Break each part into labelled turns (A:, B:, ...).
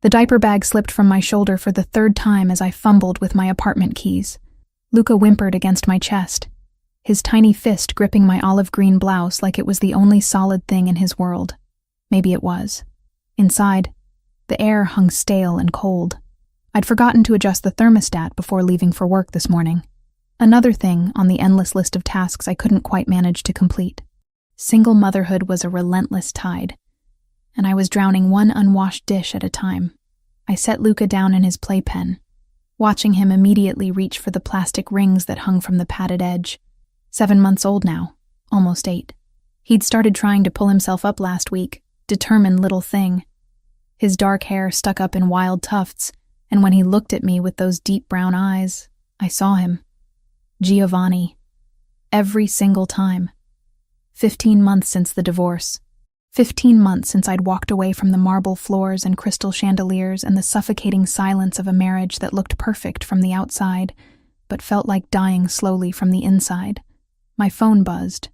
A: The diaper bag slipped from my shoulder for the third time as I fumbled with my apartment keys. Luca whimpered against my chest, his tiny fist gripping my olive green blouse like it was the only solid thing in his world. Maybe it was. Inside, the air hung stale and cold. I'd forgotten to adjust the thermostat before leaving for work this morning. Another thing on the endless list of tasks I couldn't quite manage to complete. Single motherhood was a relentless tide, and I was drowning one unwashed dish at a time. I set Luca down in his playpen, watching him immediately reach for the plastic rings that hung from the padded edge. 7 months old now, almost 8. He'd started trying to pull himself up last week, determined little thing. His dark hair stuck up in wild tufts, and when he looked at me with those deep brown eyes, I saw him. Giovanni. Every single time. 15 months since the divorce. 15 months since I'd walked away from the marble floors and crystal chandeliers and the suffocating silence of a marriage that looked perfect from the outside, but felt like dying slowly from the inside. My phone buzzed.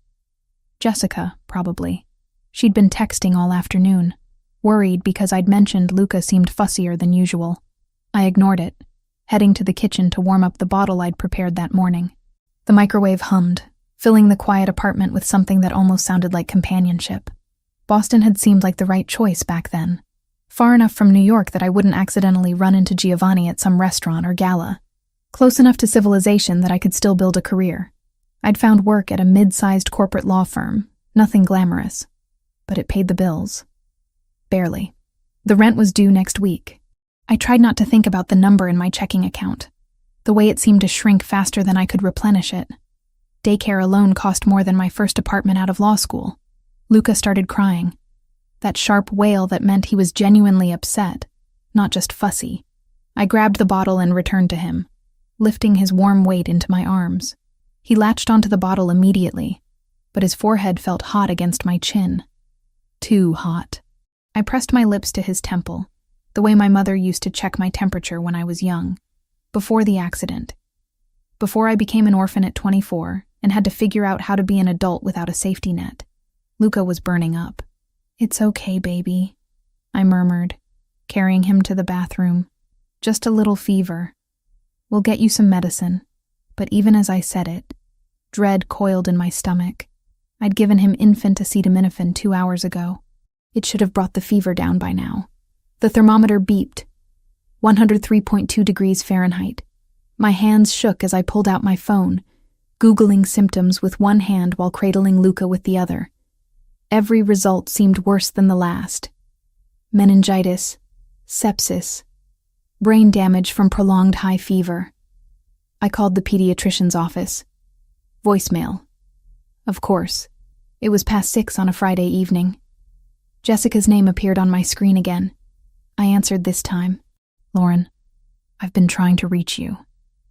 A: Jessica, probably. She'd been texting all afternoon, worried because I'd mentioned Luca seemed fussier than usual. I ignored it, heading to the kitchen to warm up the bottle I'd prepared that morning. The microwave hummed, filling the quiet apartment with something that almost sounded like companionship. Boston had seemed like the right choice back then, far enough from New York that I wouldn't accidentally run into Giovanni at some restaurant or gala, close enough to civilization that I could still build a career. I'd found work at a mid-sized corporate law firm, nothing glamorous, but it paid the bills. Barely. The rent was due next week. I tried not to think about the number in my checking account, the way it seemed to shrink faster than I could replenish it. Daycare alone cost more than my first apartment out of law school. Luca started crying. That sharp wail that meant he was genuinely upset, not just fussy. I grabbed the bottle and returned to him, lifting his warm weight into my arms. He latched onto the bottle immediately, but his forehead felt hot against my chin. Too hot. I pressed my lips to his temple, the way my mother used to check my temperature when I was young, before the accident. Before I became an orphan at 24 and had to figure out how to be an adult without a safety net. Luca was burning up. "It's okay, baby," I murmured, carrying him to the bathroom. "Just a little fever. We'll get you some medicine." But even as I said it, dread coiled in my stomach. I'd given him infant acetaminophen 2 hours ago. It should have brought the fever down by now. The thermometer beeped. 103.2 degrees Fahrenheit. My hands shook as I pulled out my phone, Googling symptoms with one hand while cradling Luca with the other. Every result seemed worse than the last. Meningitis, sepsis, brain damage from prolonged high fever. I called the pediatrician's office. Voicemail. Of course. It was past 6 on a Friday evening. Jessica's name appeared on my screen again. I answered this time. "Lauren, I've been trying to reach you.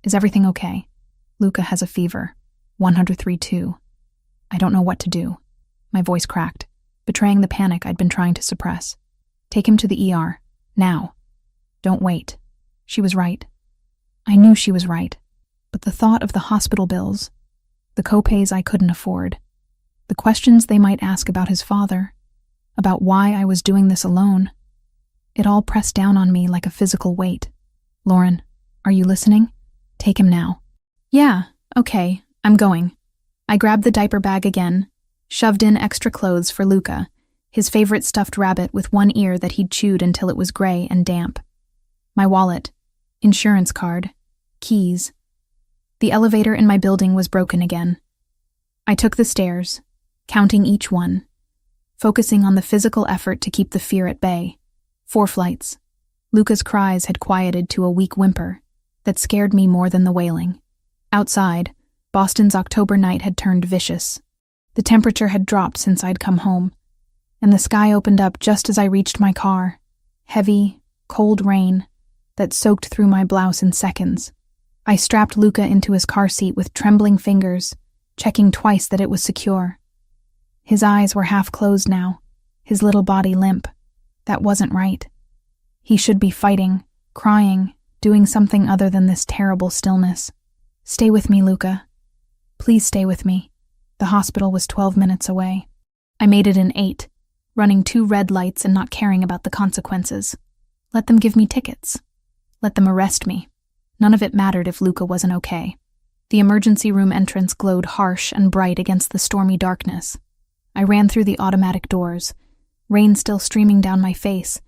A: Is everything okay? Luca has a fever. 103.2. I don't know what to do." My voice cracked, betraying the panic I'd been trying to suppress. "Take him to the ER. Now. Don't wait." She was right. I knew she was right. But the thought of the hospital bills, the co-pays I couldn't afford, the questions they might ask about his father, about why I was doing this alone, it all pressed down on me like a physical weight. "Lauren, are you listening? Take him now." "Yeah, okay, I'm going." I grabbed the diaper bag again, shoved in extra clothes for Luca, his favorite stuffed rabbit with one ear that he'd chewed until it was gray and damp. My wallet, insurance card, keys. The elevator in my building was broken again. I took the stairs, counting each one, focusing on the physical effort to keep the fear at bay. 4 flights. Luca's cries had quieted to a weak whimper that scared me more than the wailing. Outside, Boston's October night had turned vicious. The temperature had dropped since I'd come home, and the sky opened up just as I reached my car. Heavy, cold rain that soaked through my blouse in seconds. I strapped Luca into his car seat with trembling fingers, checking twice that it was secure. His eyes were half closed now, his little body limp. That wasn't right. He should be fighting, crying, doing something other than this terrible stillness. "Stay with me, Luca. Please stay with me." The hospital was 12 minutes away. I made it in 8, running 2 red lights and not caring about the consequences. Let them give me tickets. Let them arrest me. None of it mattered if Luca wasn't okay. The emergency room entrance glowed harsh and bright against the stormy darkness. I ran through the automatic doors, rain still streaming down my face,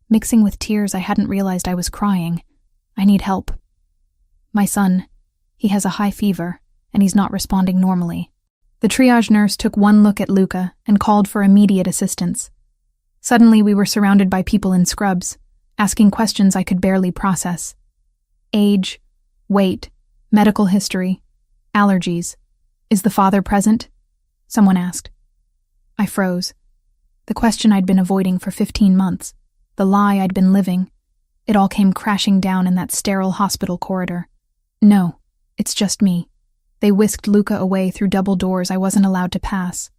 A: mixing with tears I hadn't realized I was crying. I need help. My son, he has a high fever, and he's not responding normally. The triage nurse took one look at Luca and called for immediate assistance. Suddenly we were surrounded by people in scrubs, asking questions I could barely process. Age, weight, medical history, allergies. Is the father present? Someone asked. I froze. The question I'd been avoiding for 15 months, the lie I'd been living, it all came crashing down in that sterile hospital corridor. No, it's just me. They whisked Luca away through double doors I wasn't allowed to pass.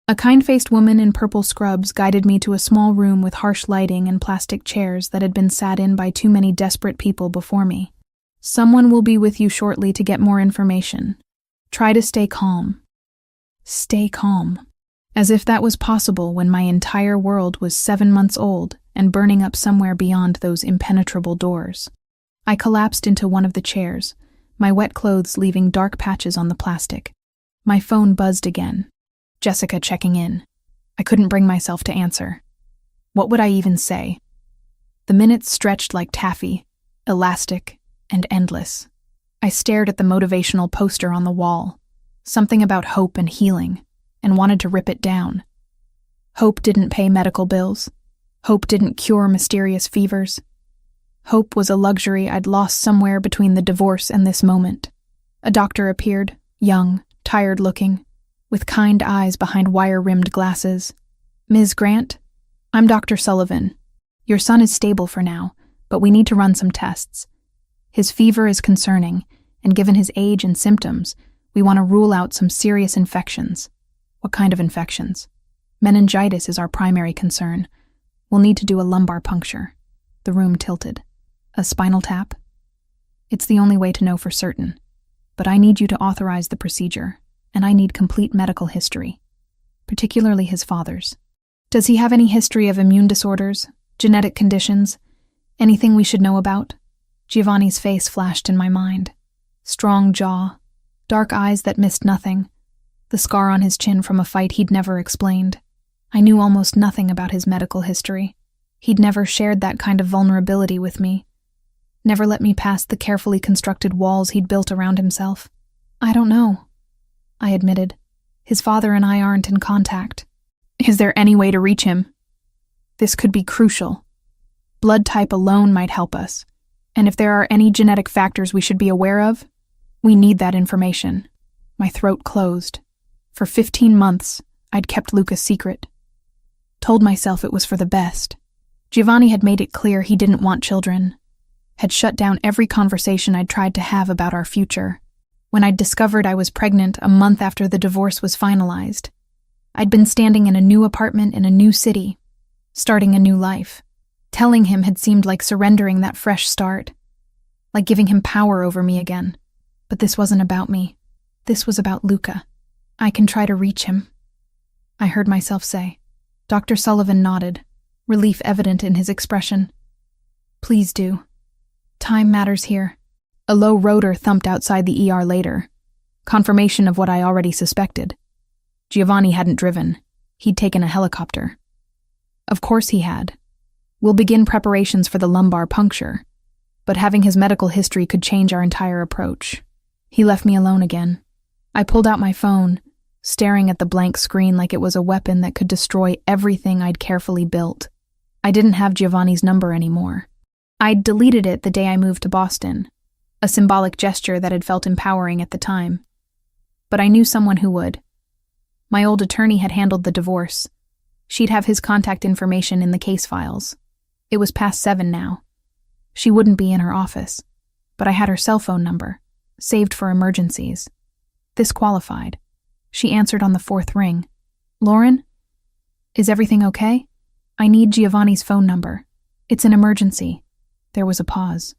A: A kind-faced woman in purple scrubs guided me to a small room with harsh lighting and plastic chairs that had been sat in by too many desperate people before me. Someone will be with you shortly to get more information. Try to stay calm. Stay calm. As if that was possible when my entire world was 7 months old and burning up somewhere beyond those impenetrable doors. I collapsed into one of the chairs, my wet clothes leaving dark patches on the plastic. My phone buzzed again. Jessica checking in. I couldn't bring myself to answer. What would I even say? The minutes stretched like taffy, elastic and endless. I stared at the motivational poster on the wall, something about hope and healing, and wanted to rip it down. Hope didn't pay medical bills. Hope didn't cure mysterious fevers. Hope was a luxury I'd lost somewhere between the divorce and this moment. A doctor appeared, young, tired-looking, with kind eyes behind wire-rimmed glasses. Ms. Grant, I'm Dr. Sullivan. Your son is stable for now, but we need to run some tests. His fever is concerning, and given his age and symptoms, we want to rule out some serious infections. What kind of infections? Meningitis is our primary concern. We'll need to do a lumbar puncture. The room tilted. A spinal tap? It's the only way to know for certain. But I need you to authorize the procedure, and I need complete medical history, particularly his father's. Does he have any history of immune disorders, genetic conditions, anything we should know about? Giovanni's face flashed in my mind. Strong jaw, dark eyes that missed nothing, the scar on his chin from a fight he'd never explained. I knew almost nothing about his medical history. He'd never shared that kind of vulnerability with me. Never let me pass the carefully constructed walls he'd built around himself. I don't know, I admitted. His father and I aren't in contact. Is there any way to reach him? This could be crucial. Blood type alone might help us. And if there are any genetic factors we should be aware of, we need that information. My throat closed. For 15 months, I'd kept Luca's secret. Told myself it was for the best. Giovanni had made it clear he didn't want children. Had shut down every conversation I'd tried to have about our future. When I'd discovered I was pregnant a month after the divorce was finalized, I'd been standing in a new apartment in a new city, starting a new life. Telling him had seemed like surrendering that fresh start, like giving him power over me again. But this wasn't about me. This was about Luca. I can try to reach him, I heard myself say. Dr. Sullivan nodded, relief evident in his expression. Please do. Time matters here. A low rotor thumped outside the ER later, confirmation of what I already suspected. Giovanni hadn't driven. He'd taken a helicopter. Of course he had. We'll begin preparations for the lumbar puncture, but having his medical history could change our entire approach. He left me alone again. I pulled out my phone, staring at the blank screen like it was a weapon that could destroy everything I'd carefully built. I didn't have Giovanni's number anymore. I'd deleted it the day I moved to Boston, a symbolic gesture that had felt empowering at the time. But I knew someone who would. My old attorney had handled the divorce. She'd have his contact information in the case files. It was past 7 now. She wouldn't be in her office, but I had her cell phone number, saved for emergencies. This qualified. She answered on the 4th ring. Lauren? Is everything okay? I need Giovanni's phone number. It's an emergency. There was a pause.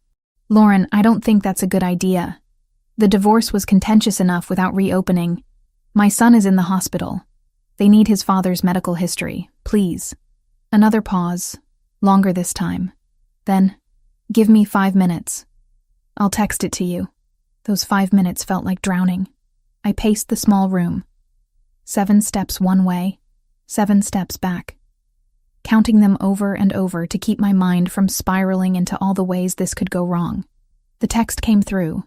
A: Lauren, I don't think that's a good idea. The divorce was contentious enough without reopening. My son is in the hospital. They need his father's medical history, please. Another pause, longer this time. Then, give me 5 minutes. I'll text it to you. Those 5 minutes felt like drowning. I paced the small room. 7 steps one way, 7 steps back, counting them over and over to keep my mind from spiraling into all the ways this could go wrong. The text came through.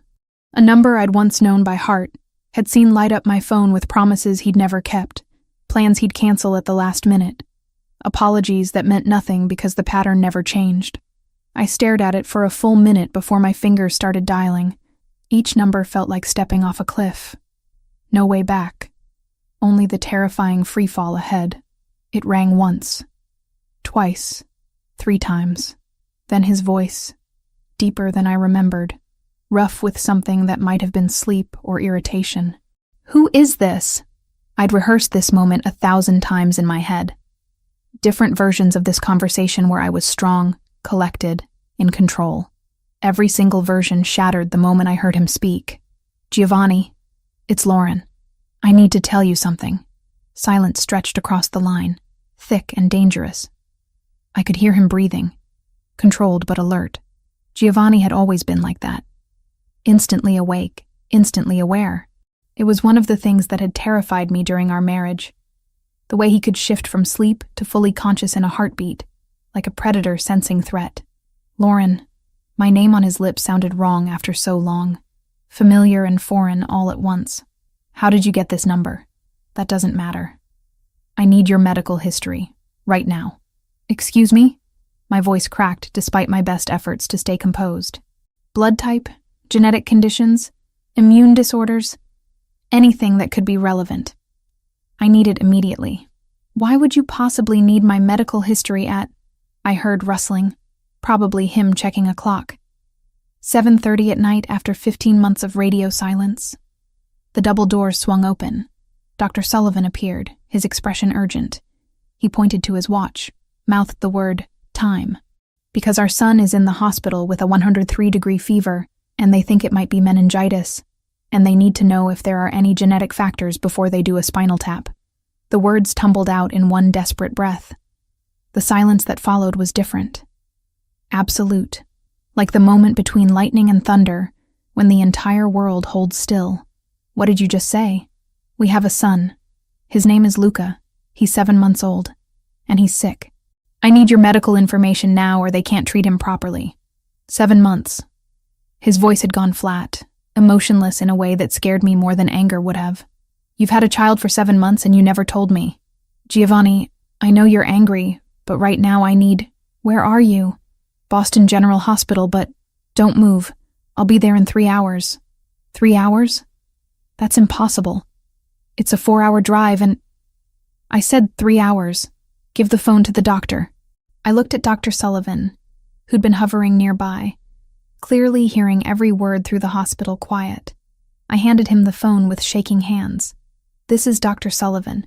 A: A number I'd once known by heart, had seen light up my phone with promises he'd never kept, plans he'd cancel at the last minute, apologies that meant nothing because the pattern never changed. I stared at it for a full minute before my fingers started dialing. Each number felt like stepping off a cliff. No way back. Only the terrifying freefall ahead. It rang once. Twice. 3 times. Then his voice, deeper than I remembered, rough with something that might have been sleep or irritation. Who is this? I'd rehearsed this moment 1,000 times in my head. Different versions of this conversation where I was strong, collected, in control. Every single version shattered the moment I heard him speak. Giovanni, it's Lauren. I need to tell you something. Silence stretched across the line, thick and dangerous. I could hear him breathing, controlled but alert. Giovanni had always been like that. Instantly awake, instantly aware. It was one of the things that had terrified me during our marriage. The way he could shift from sleep to fully conscious in a heartbeat, like a predator sensing threat. Lauren. My name on his lips sounded wrong after so long. Familiar and foreign all at once. How did you get this number? That doesn't matter. I need your medical history, right now. Excuse me? My voice cracked despite my best efforts to stay composed. Blood type, genetic conditions, immune disorders, anything that could be relevant. I need it immediately. Why would you possibly need my medical history at... I heard rustling, probably him checking a clock. 7:30 at night after 15 months of radio silence. The double doors swung open. Dr. Sullivan appeared, his expression urgent. He pointed to his watch, mouthed the word, time. Because our son is in the hospital with a 103-degree fever, and they think it might be meningitis, and they need to know if there are any genetic factors before they do a spinal tap. The words tumbled out in one desperate breath. The silence that followed was different. Absolute. Like the moment between lightning and thunder, when the entire world holds still. What did you just say? We have a son. His name is Luca. He's 7 months old. And he's sick. I need your medical information now or they can't treat him properly. 7 months. His voice had gone flat, emotionless in a way that scared me more than anger would have. You've had a child for 7 months and you never told me. Giovanni, I know you're angry, but right now I need... Where are you? Boston General Hospital, but don't move. I'll be there in 3 hours. 3 hours? That's impossible. It's a 4-hour drive and... I said 3 hours. Give the phone to the doctor. I looked at Dr. Sullivan, who'd been hovering nearby, clearly hearing every word through the hospital quiet. I handed him the phone with shaking hands. This is Dr. Sullivan.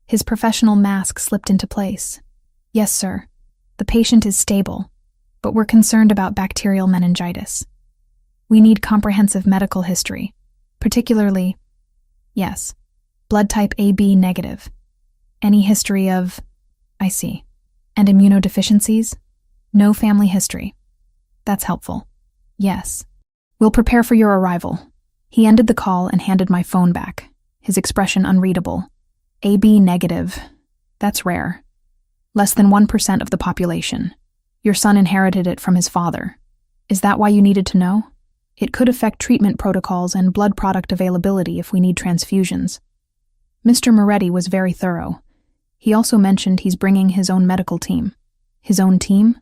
A: His professional mask slipped into place. Yes, sir. The patient is stable, but we're concerned about bacterial meningitis. We need comprehensive medical history, particularly, yes, blood type AB negative. Any history of, I see, and immunodeficiencies? No family history. That's helpful. Yes. We'll prepare for your arrival. He ended the call and handed my phone back, his expression unreadable. AB negative. That's rare. Less than 1% of the population. Your son inherited it from his father. Is that why you needed to know? It could affect treatment protocols and blood product availability if we need transfusions. Mr. Moretti was very thorough. He also mentioned he's bringing his own medical team. His own team?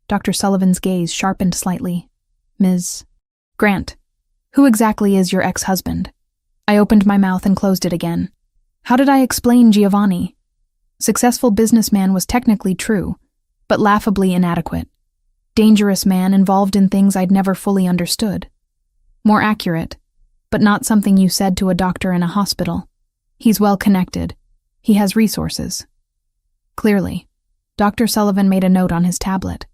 A: Dr. Sullivan's gaze sharpened slightly. Ms. Grant, who exactly is your ex-husband? I opened my mouth and closed it again. How did I explain Giovanni? Successful businessman was technically true, but laughably inadequate. Dangerous man involved in things I'd never fully understood. More accurate, but not something you said to a doctor in a hospital. He's well connected. He has resources. Clearly. Dr. Sullivan made a note on his tablet.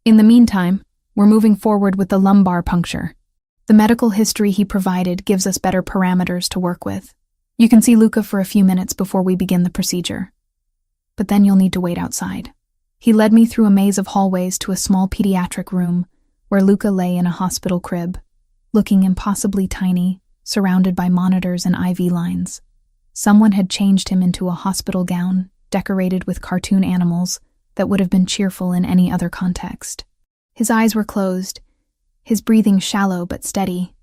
A: In the meantime, we're moving forward with the lumbar puncture. The medical history he provided gives us better parameters to work with. You can see Luca for a few minutes before we begin the procedure. But then you'll need to wait outside. He led me through a maze of hallways to a small pediatric room where Luca lay in a hospital crib, looking impossibly tiny, surrounded by monitors and IV lines. Someone had changed him into a hospital gown, decorated with cartoon animals that would have been cheerful in any other context. His eyes were closed, his breathing shallow but steady.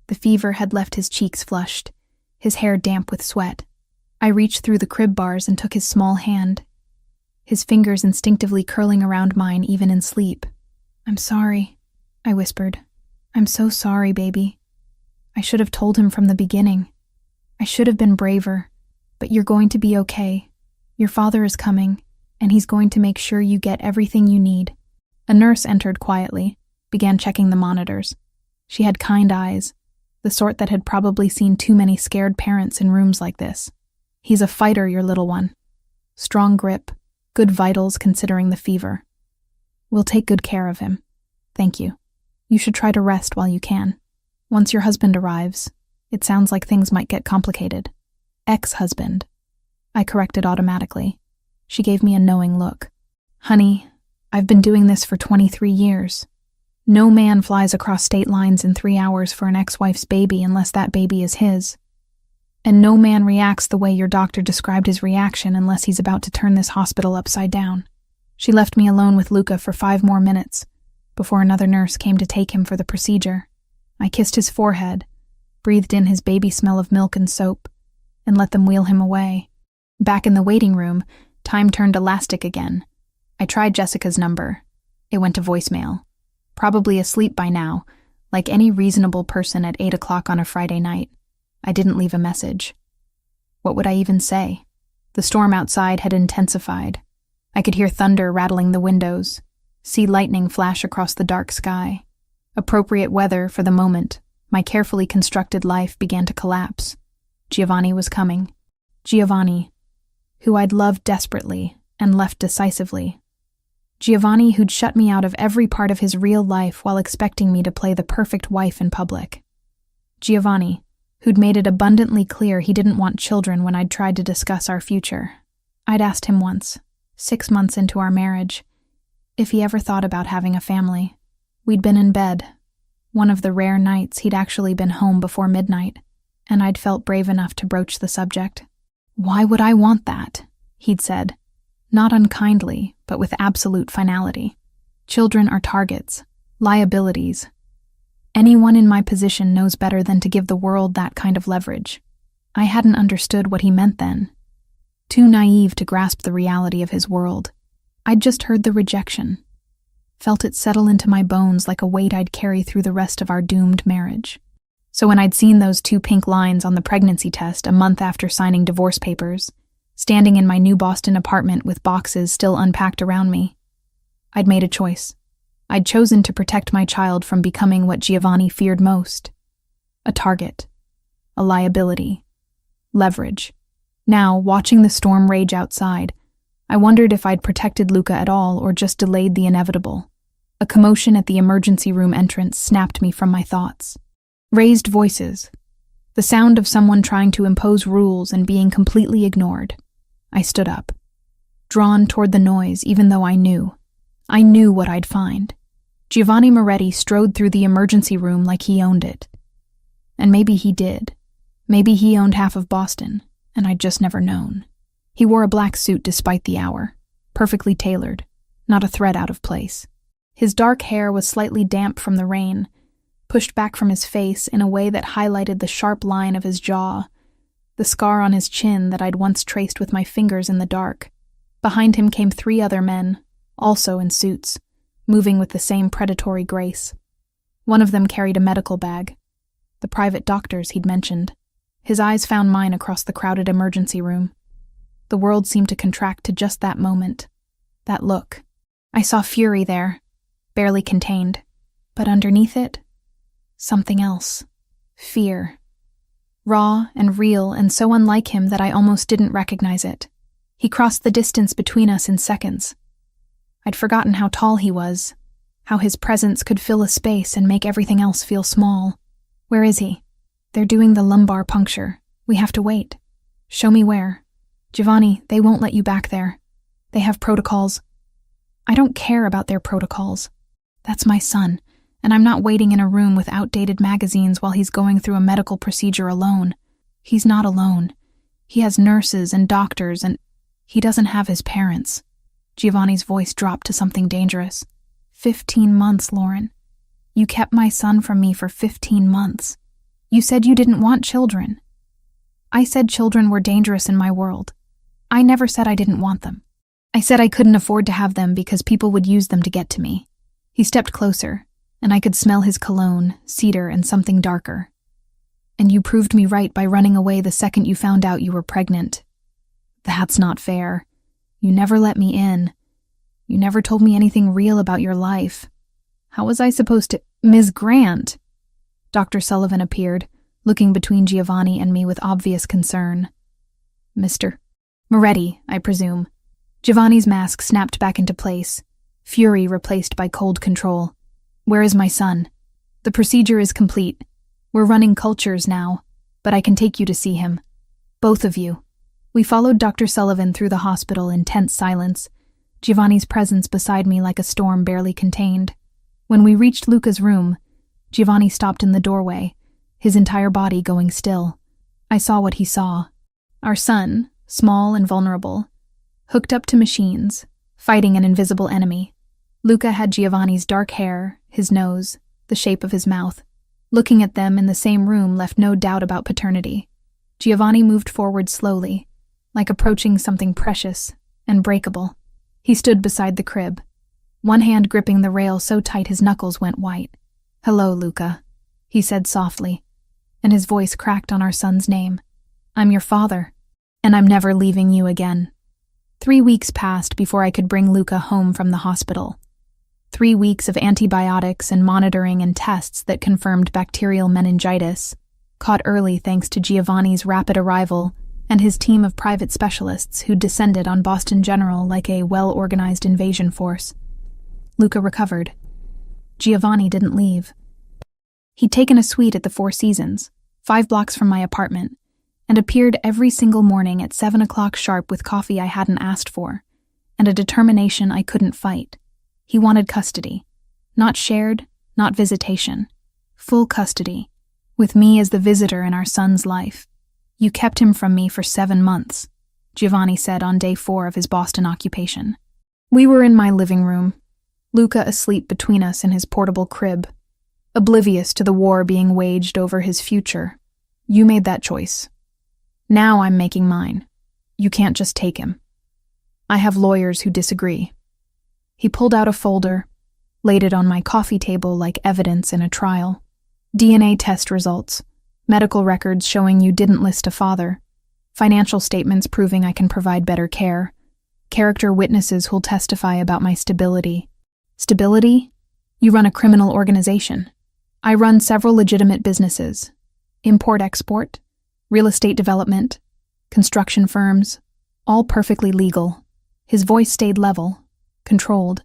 A: The fever had left his cheeks flushed, his hair damp with sweat. I reached through the crib bars and took his small hand, his fingers instinctively curling around mine even in sleep. "I'm sorry," I whispered. "I'm so sorry, baby. I should have told him from the beginning. I should have been braver, but you're going to be okay. Your father is coming, and he's going to make sure you get everything you need." A nurse entered quietly, began checking the monitors. She had kind eyes, the sort that had probably seen too many scared parents in rooms like this. "He's a fighter, your little one. Strong grip, good vitals considering the fever. We'll take good care of him. Thank you. You should try to rest while you can. Once your husband arrives, it sounds like things might get complicated." "Ex-husband," I corrected automatically. She gave me a knowing look. "Honey, I've been doing this for 23 years. No man flies across state lines in 3 hours for an ex-wife's baby unless that baby is his. And no man reacts the way your doctor described his reaction unless he's about to turn this hospital upside down." She left me alone with Luca for 5 more minutes before another nurse came to take him for the procedure. I kissed his forehead, breathed in his baby smell of milk and soap, and let them wheel him away. Back in the waiting room, time turned elastic again. I tried Jessica's number. It went to voicemail. Probably asleep by now, like any reasonable person at 8 o'clock on a Friday night. I didn't leave a message. What would I even say? The storm outside had intensified. I could hear thunder rattling the windows, see lightning flash across the dark sky. Appropriate weather for the moment, my carefully constructed life began to collapse. Giovanni was coming. Giovanni, who I'd loved desperately and left decisively. Giovanni who'd shut me out of every part of his real life while expecting me to play the perfect wife in public. Giovanni, who'd made it abundantly clear he didn't want children when I'd tried to discuss our future. I'd asked him once, 6 months into our marriage, if he ever thought about having a family. We'd been in bed, one of the rare nights he'd actually been home before midnight, and I'd felt brave enough to broach the subject. "Why would I want that?" he'd said, not unkindly, but with absolute finality. "Children are targets, liabilities. Anyone in my position knows better than to give the world that kind of leverage." I hadn't understood what he meant then. Too naive to grasp the reality of his world. I'd just heard the rejection, felt it settle into my bones like a weight I'd carry through the rest of our doomed marriage. So when I'd seen those 2 pink lines on the pregnancy test a month after signing divorce papers, standing in my new Boston apartment with boxes still unpacked around me, I'd made a choice. I'd chosen to protect my child from becoming what Giovanni feared most. A target. A liability. Leverage. Now, watching the storm rage outside, I wondered if I'd protected Luca at all or just delayed the inevitable. A commotion at the emergency room entrance snapped me from my thoughts. Raised voices. The sound of someone trying to impose rules and being completely ignored. I stood up, drawn toward the noise even though I knew what I'd find. Giovanni Moretti strode through the emergency room like he owned it. And maybe he did. Maybe he owned half of Boston, and I'd just never known. He wore a black suit despite the hour, perfectly tailored, not a thread out of place. His dark hair was slightly damp from the rain, pushed back from his face in a way that highlighted the sharp line of his jaw, the scar on his chin that I'd once traced with my fingers in the dark. Behind him came 3 other men, also in suits, moving with the same predatory grace. One of them carried a medical bag, the private doctors he'd mentioned. His eyes found mine across the crowded emergency room. The world seemed to contract to just that moment, that look. I saw fury there, barely contained, but underneath it, something else. Fear. Raw and real and so unlike him that I almost didn't recognize it. He crossed the distance between us in seconds. I'd forgotten how tall he was, how his presence could fill a space and make everything else feel small. "Where is he?" "They're doing the lumbar puncture. We have to wait." "Show me where." "Giovanni, they won't let you back there. They have protocols." I don't care about their protocols. That's my son, and I'm not waiting in a room with outdated magazines while he's going through a medical procedure alone. He's not alone. He has nurses and doctors, and he doesn't have his parents. Giovanni's voice dropped to something dangerous. 15 months, Lauren. You kept my son from me for 15 months. You said you didn't want children. I said children were dangerous in my world. I never said I didn't want them. I said I couldn't afford to have them because people would use them to get to me. He stepped closer, and I could smell his cologne, cedar, and something darker. And you proved me right by running away the second you found out you were pregnant. That's not fair. You never let me in. You never told me anything real about your life. How was I supposed to— Ms. Grant! Dr. Sullivan appeared, looking between Giovanni and me with obvious concern. Mr. Moretti, I presume. Giovanni's mask snapped back into place, fury replaced by cold control. Where is my son? The procedure is complete. We're running cultures now, but I can take you to see him. Both of you. We followed Dr. Sullivan through the hospital in tense silence, Giovanni's presence beside me like a storm barely contained. When we reached Luca's room, Giovanni stopped in the doorway, his entire body going still. I saw what he saw. Our son, small and vulnerable, hooked up to machines, fighting an invisible enemy. Luca had Giovanni's dark hair, his nose, the shape of his mouth. Looking at them in the same room left no doubt about paternity. Giovanni moved forward slowly, like approaching something precious and breakable. He stood beside the crib, one hand gripping the rail so tight his knuckles went white. Hello, Luca, he said softly, and his voice cracked on our son's name. I'm your father, and I'm never leaving you again. 3 weeks passed before I could bring Luca home from the hospital. 3 weeks of antibiotics and monitoring and tests that confirmed bacterial meningitis, caught early thanks to Giovanni's rapid arrival and his team of private specialists who descended on Boston General like a well-organized invasion force. Luca recovered. Giovanni didn't leave. He'd taken a suite at the Four Seasons, 5 blocks from my apartment, and appeared every single morning at 7 o'clock sharp with coffee I hadn't asked for, and a determination I couldn't fight. He wanted custody. Not shared, not visitation. Full custody, with me as the visitor in our son's life. You kept him from me for 7 months, Giovanni said on day 4 of his Boston occupation. We were in my living room, Luca asleep between us in his portable crib, oblivious to the war being waged over his future. You made that choice. Now I'm making mine. You can't just take him. I have lawyers who disagree. He pulled out a folder, laid it on my coffee table like evidence in a trial. DNA test results, medical records showing you didn't list a father, financial statements proving I can provide better care, character witnesses who'll testify about my stability. Stability? You run a criminal organization. I run several legitimate businesses. Import-export, real estate development, construction firms, all perfectly legal. His voice stayed level, controlled,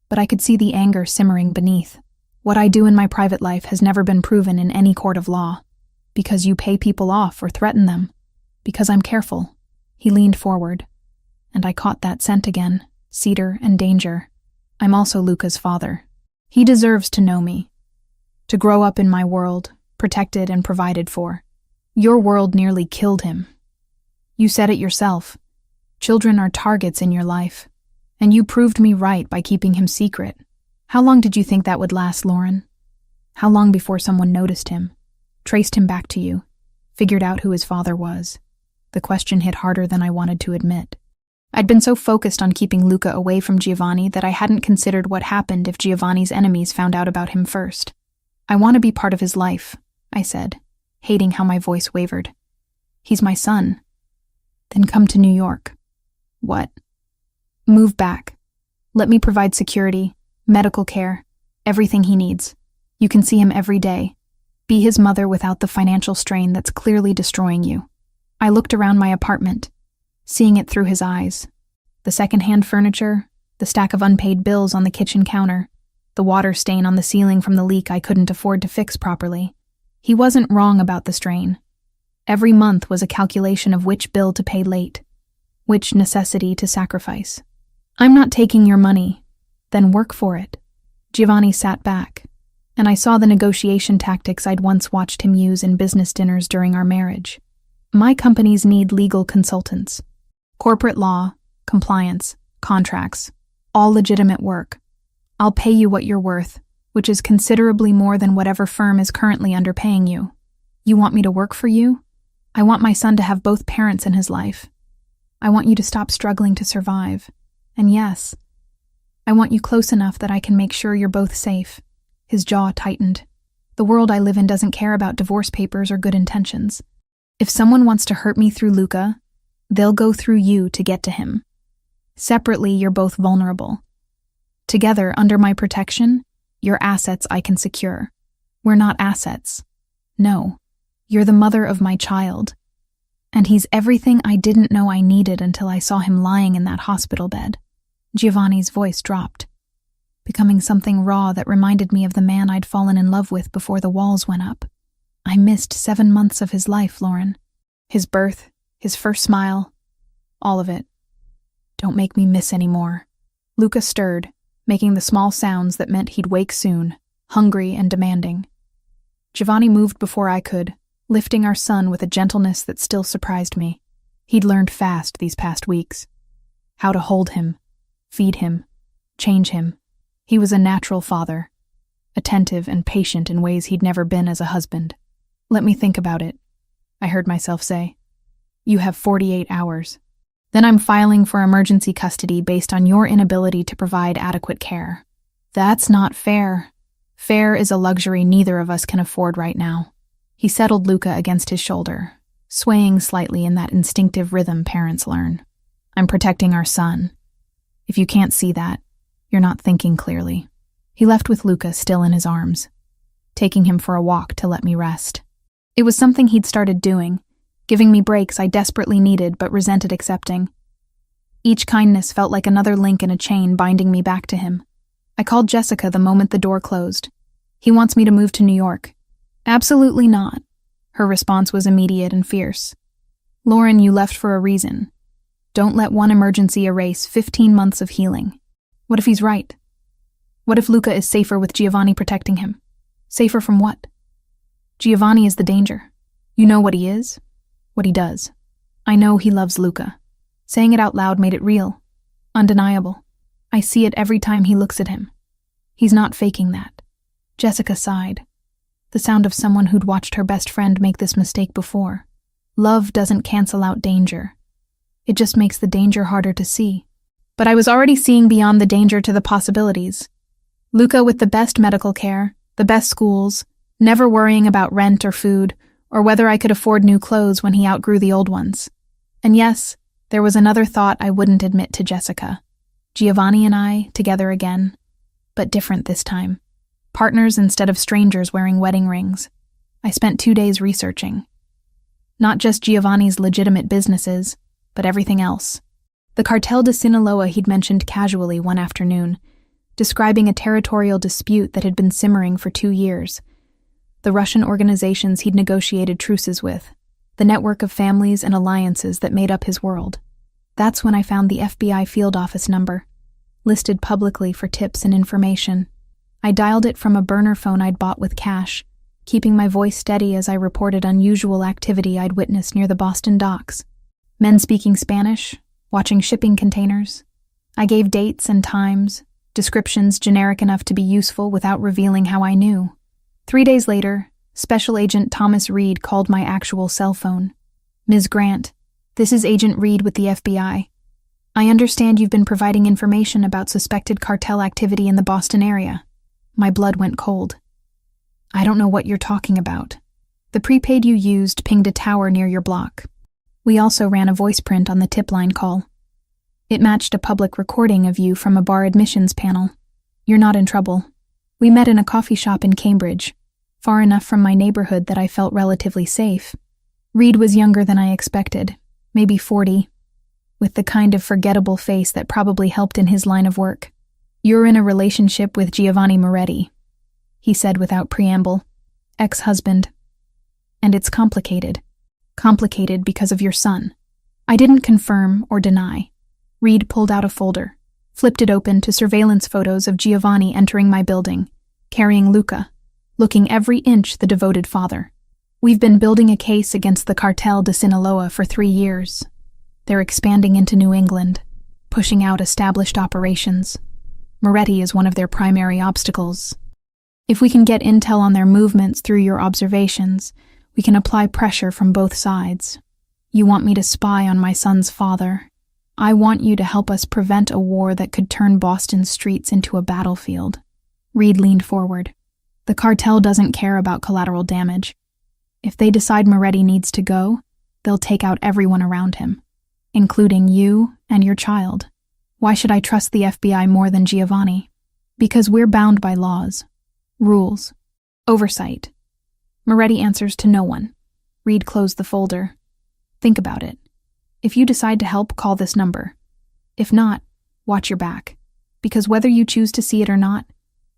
A: but I could see the anger simmering beneath. What I do in my private life has never been proven in any court of law. Because you pay people off or threaten them. Because I'm careful. He leaned forward, and I caught that scent again, cedar and danger. I'm also Luca's father. He deserves to know me, to grow up in my world, protected and provided for. Your world nearly killed him. You said it yourself. Children are targets in your life, and you proved me right by keeping him secret. How long did you think that would last, Lauren? How long before someone noticed him, traced him back to you, figured out who his father was? The question hit harder than I wanted to admit. I'd been so focused on keeping Luca away from Giovanni that I hadn't considered what happened if Giovanni's enemies found out about him first. I want to be part of his life, I said, hating how my voice wavered. He's my son. Then come to New York. What? Move back. Let me provide security, medical care, everything he needs. You can see him every day. Be his mother without the financial strain that's clearly destroying you. I looked around my apartment, seeing it through his eyes. The second-hand furniture, the stack of unpaid bills on the kitchen counter, the water stain on the ceiling from the leak I couldn't afford to fix properly. He wasn't wrong about the strain. Every month was a calculation of which bill to pay late, which necessity to sacrifice. I'm not taking your money, Then work for it. Giovanni sat back, and I saw the negotiation tactics I'd once watched him use in business dinners during our marriage. My companies need legal consultants. Corporate law, compliance, contracts, all legitimate work. I'll pay you what you're worth, which is considerably more than whatever firm is currently underpaying you. You want me to work for you? I want my son to have both parents in his life. I want you to stop struggling to survive. And yes, I want you close enough that I can make sure you're both safe. His jaw tightened. The world I live in doesn't care about divorce papers or good intentions. If someone wants to hurt me through Luca, they'll go through you to get to him. Separately, you're both vulnerable. Together, under my protection, you're assets I can secure. We're not assets. No, you're the mother of my child. And he's everything I didn't know I needed until I saw him lying in that hospital bed. Giovanni's voice dropped, becoming something raw that reminded me of the man I'd fallen in love with before the walls went up. I missed 7 months of his life, Lauren. His birth, his first smile, all of it. Don't make me miss any more. Luca stirred, making the small sounds that meant he'd wake soon, hungry and demanding. Giovanni moved before I could, lifting our son with a gentleness that still surprised me. He'd learned fast these past weeks. How to hold him, feed him, change him. He was a natural father, attentive and patient in ways he'd never been as a husband. Let me think about it, I heard myself say. You have 48 hours. Then I'm filing for emergency custody based on your inability to provide adequate care. That's not fair. Fair is a luxury neither of us can afford right now. He settled Luca against his shoulder, swaying slightly in that instinctive rhythm parents learn. I'm protecting our son. If you can't see that, you're not thinking clearly. He left with Luca still in his arms, taking him for a walk to let me rest. It was something he'd started doing, giving me breaks I desperately needed but resented accepting. Each kindness felt like another link in a chain binding me back to him. I called Jessica the moment the door closed. He wants me to move to New York. Absolutely not. Her response was immediate and fierce. Lauren, you left for a reason. Don't let one emergency erase 15 months of healing. What if he's right? What if Luca is safer with Giovanni protecting him? Safer from what? Giovanni is the danger. You know what he is, what he does. I know he loves Luca. Saying it out loud made it real, undeniable. I see it every time he looks at him. He's not faking that. Jessica sighed, the sound of someone who'd watched her best friend make this mistake before. Love doesn't cancel out danger. It just makes the danger harder to see. But I was already seeing beyond the danger to the possibilities. Luca with the best medical care, the best schools, never worrying about rent or food, or whether I could afford new clothes when he outgrew the old ones. And yes, there was another thought I wouldn't admit to Jessica. Giovanni and I, together again, but different this time. Partners instead of strangers wearing wedding rings. I spent 2 days researching. Not just Giovanni's legitimate businesses, but everything else. The Cartel de Sinaloa he'd mentioned casually one afternoon, describing a territorial dispute that had been simmering for 2 years. The Russian organizations he'd negotiated truces with, the network of families and alliances that made up his world. That's when I found the FBI field office number, listed publicly for tips and information. I dialed it from a burner phone I'd bought with cash, keeping my voice steady as I reported unusual activity I'd witnessed near the Boston docks. Men speaking Spanish, watching shipping containers. I gave dates and times, descriptions generic enough to be useful without revealing how I knew. 3 days later, Special Agent Thomas Reed called my actual cell phone. Ms. Grant, this is Agent Reed with the FBI. I understand you've been providing information about suspected cartel activity in the Boston area. My blood went cold. I don't know what you're talking about. The prepaid you used pinged a tower near your block. We also ran a voice print on the tip line call. It matched a public recording of you from a bar admissions panel. You're not in trouble. We met in a coffee shop in Cambridge, far enough from my neighborhood that I felt relatively safe. Reed was younger than I expected, maybe 40, with the kind of forgettable face that probably helped in his line of work. You're in a relationship with Giovanni Moretti, he said without preamble. Ex-husband. And it's complicated. Complicated because of your son. I didn't confirm or deny. Reed pulled out a folder, flipped it open to surveillance photos of Giovanni entering my building, carrying Luca, looking every inch the devoted father. We've been building a case against the cartel de Sinaloa for 3 years. They're expanding into New England, pushing out established operations. Moretti is one of their primary obstacles. If we can get intel on their movements through your observations, we can apply pressure from both sides. You want me to spy on my son's father. I want you to help us prevent a war that could turn Boston's streets into a battlefield. Reed leaned forward. The cartel doesn't care about collateral damage. If they decide Moretti needs to go, they'll take out everyone around him, including you and your child. Why should I trust the FBI more than Giovanni? Because we're bound by laws, rules, oversight. Moretti answers to no one. Reed closed the folder. Think about it. If you decide to help, call this number. If not, watch your back. Because whether you choose to see it or not,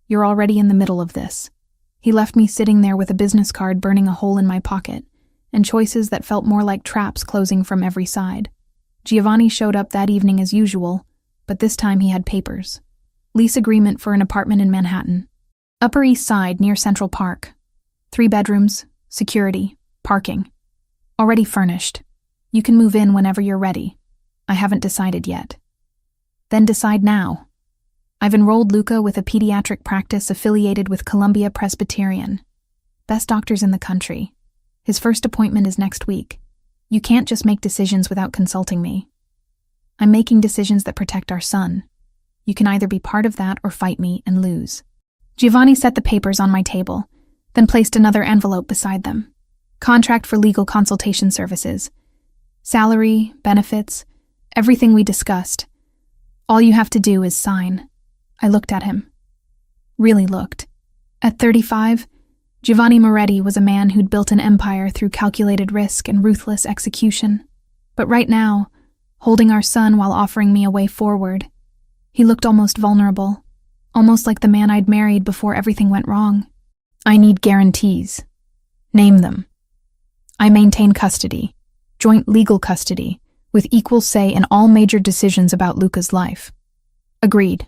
A: you're already in the middle of this. He left me sitting there with a business card burning a hole in my pocket, and choices that felt more like traps closing from every side. Giovanni showed up that evening as usual, but this time he had papers. Lease agreement for an apartment in Manhattan. Upper East Side near Central Park. 3 bedrooms, security, parking. Already furnished. You can move in whenever you're ready. I haven't decided yet. Then decide now. I've enrolled Luca with a pediatric practice affiliated with Columbia Presbyterian. Best doctors in the country. His first appointment is next week. You can't just make decisions without consulting me. I'm making decisions that protect our son. You can either be part of that or fight me and lose. Giovanni set the papers on my table, then placed another envelope beside them. Contract for legal consultation services. Salary, benefits, everything we discussed. All you have to do is sign. I looked at him. Really looked. At 35, Giovanni Moretti was a man who'd built an empire through calculated risk and ruthless execution. But right now, holding our son while offering me a way forward, he looked almost vulnerable, almost like the man I'd married before everything went wrong. I need guarantees. Name them. I maintain custody, joint legal custody, with equal say in all major decisions about Luca's life. Agreed.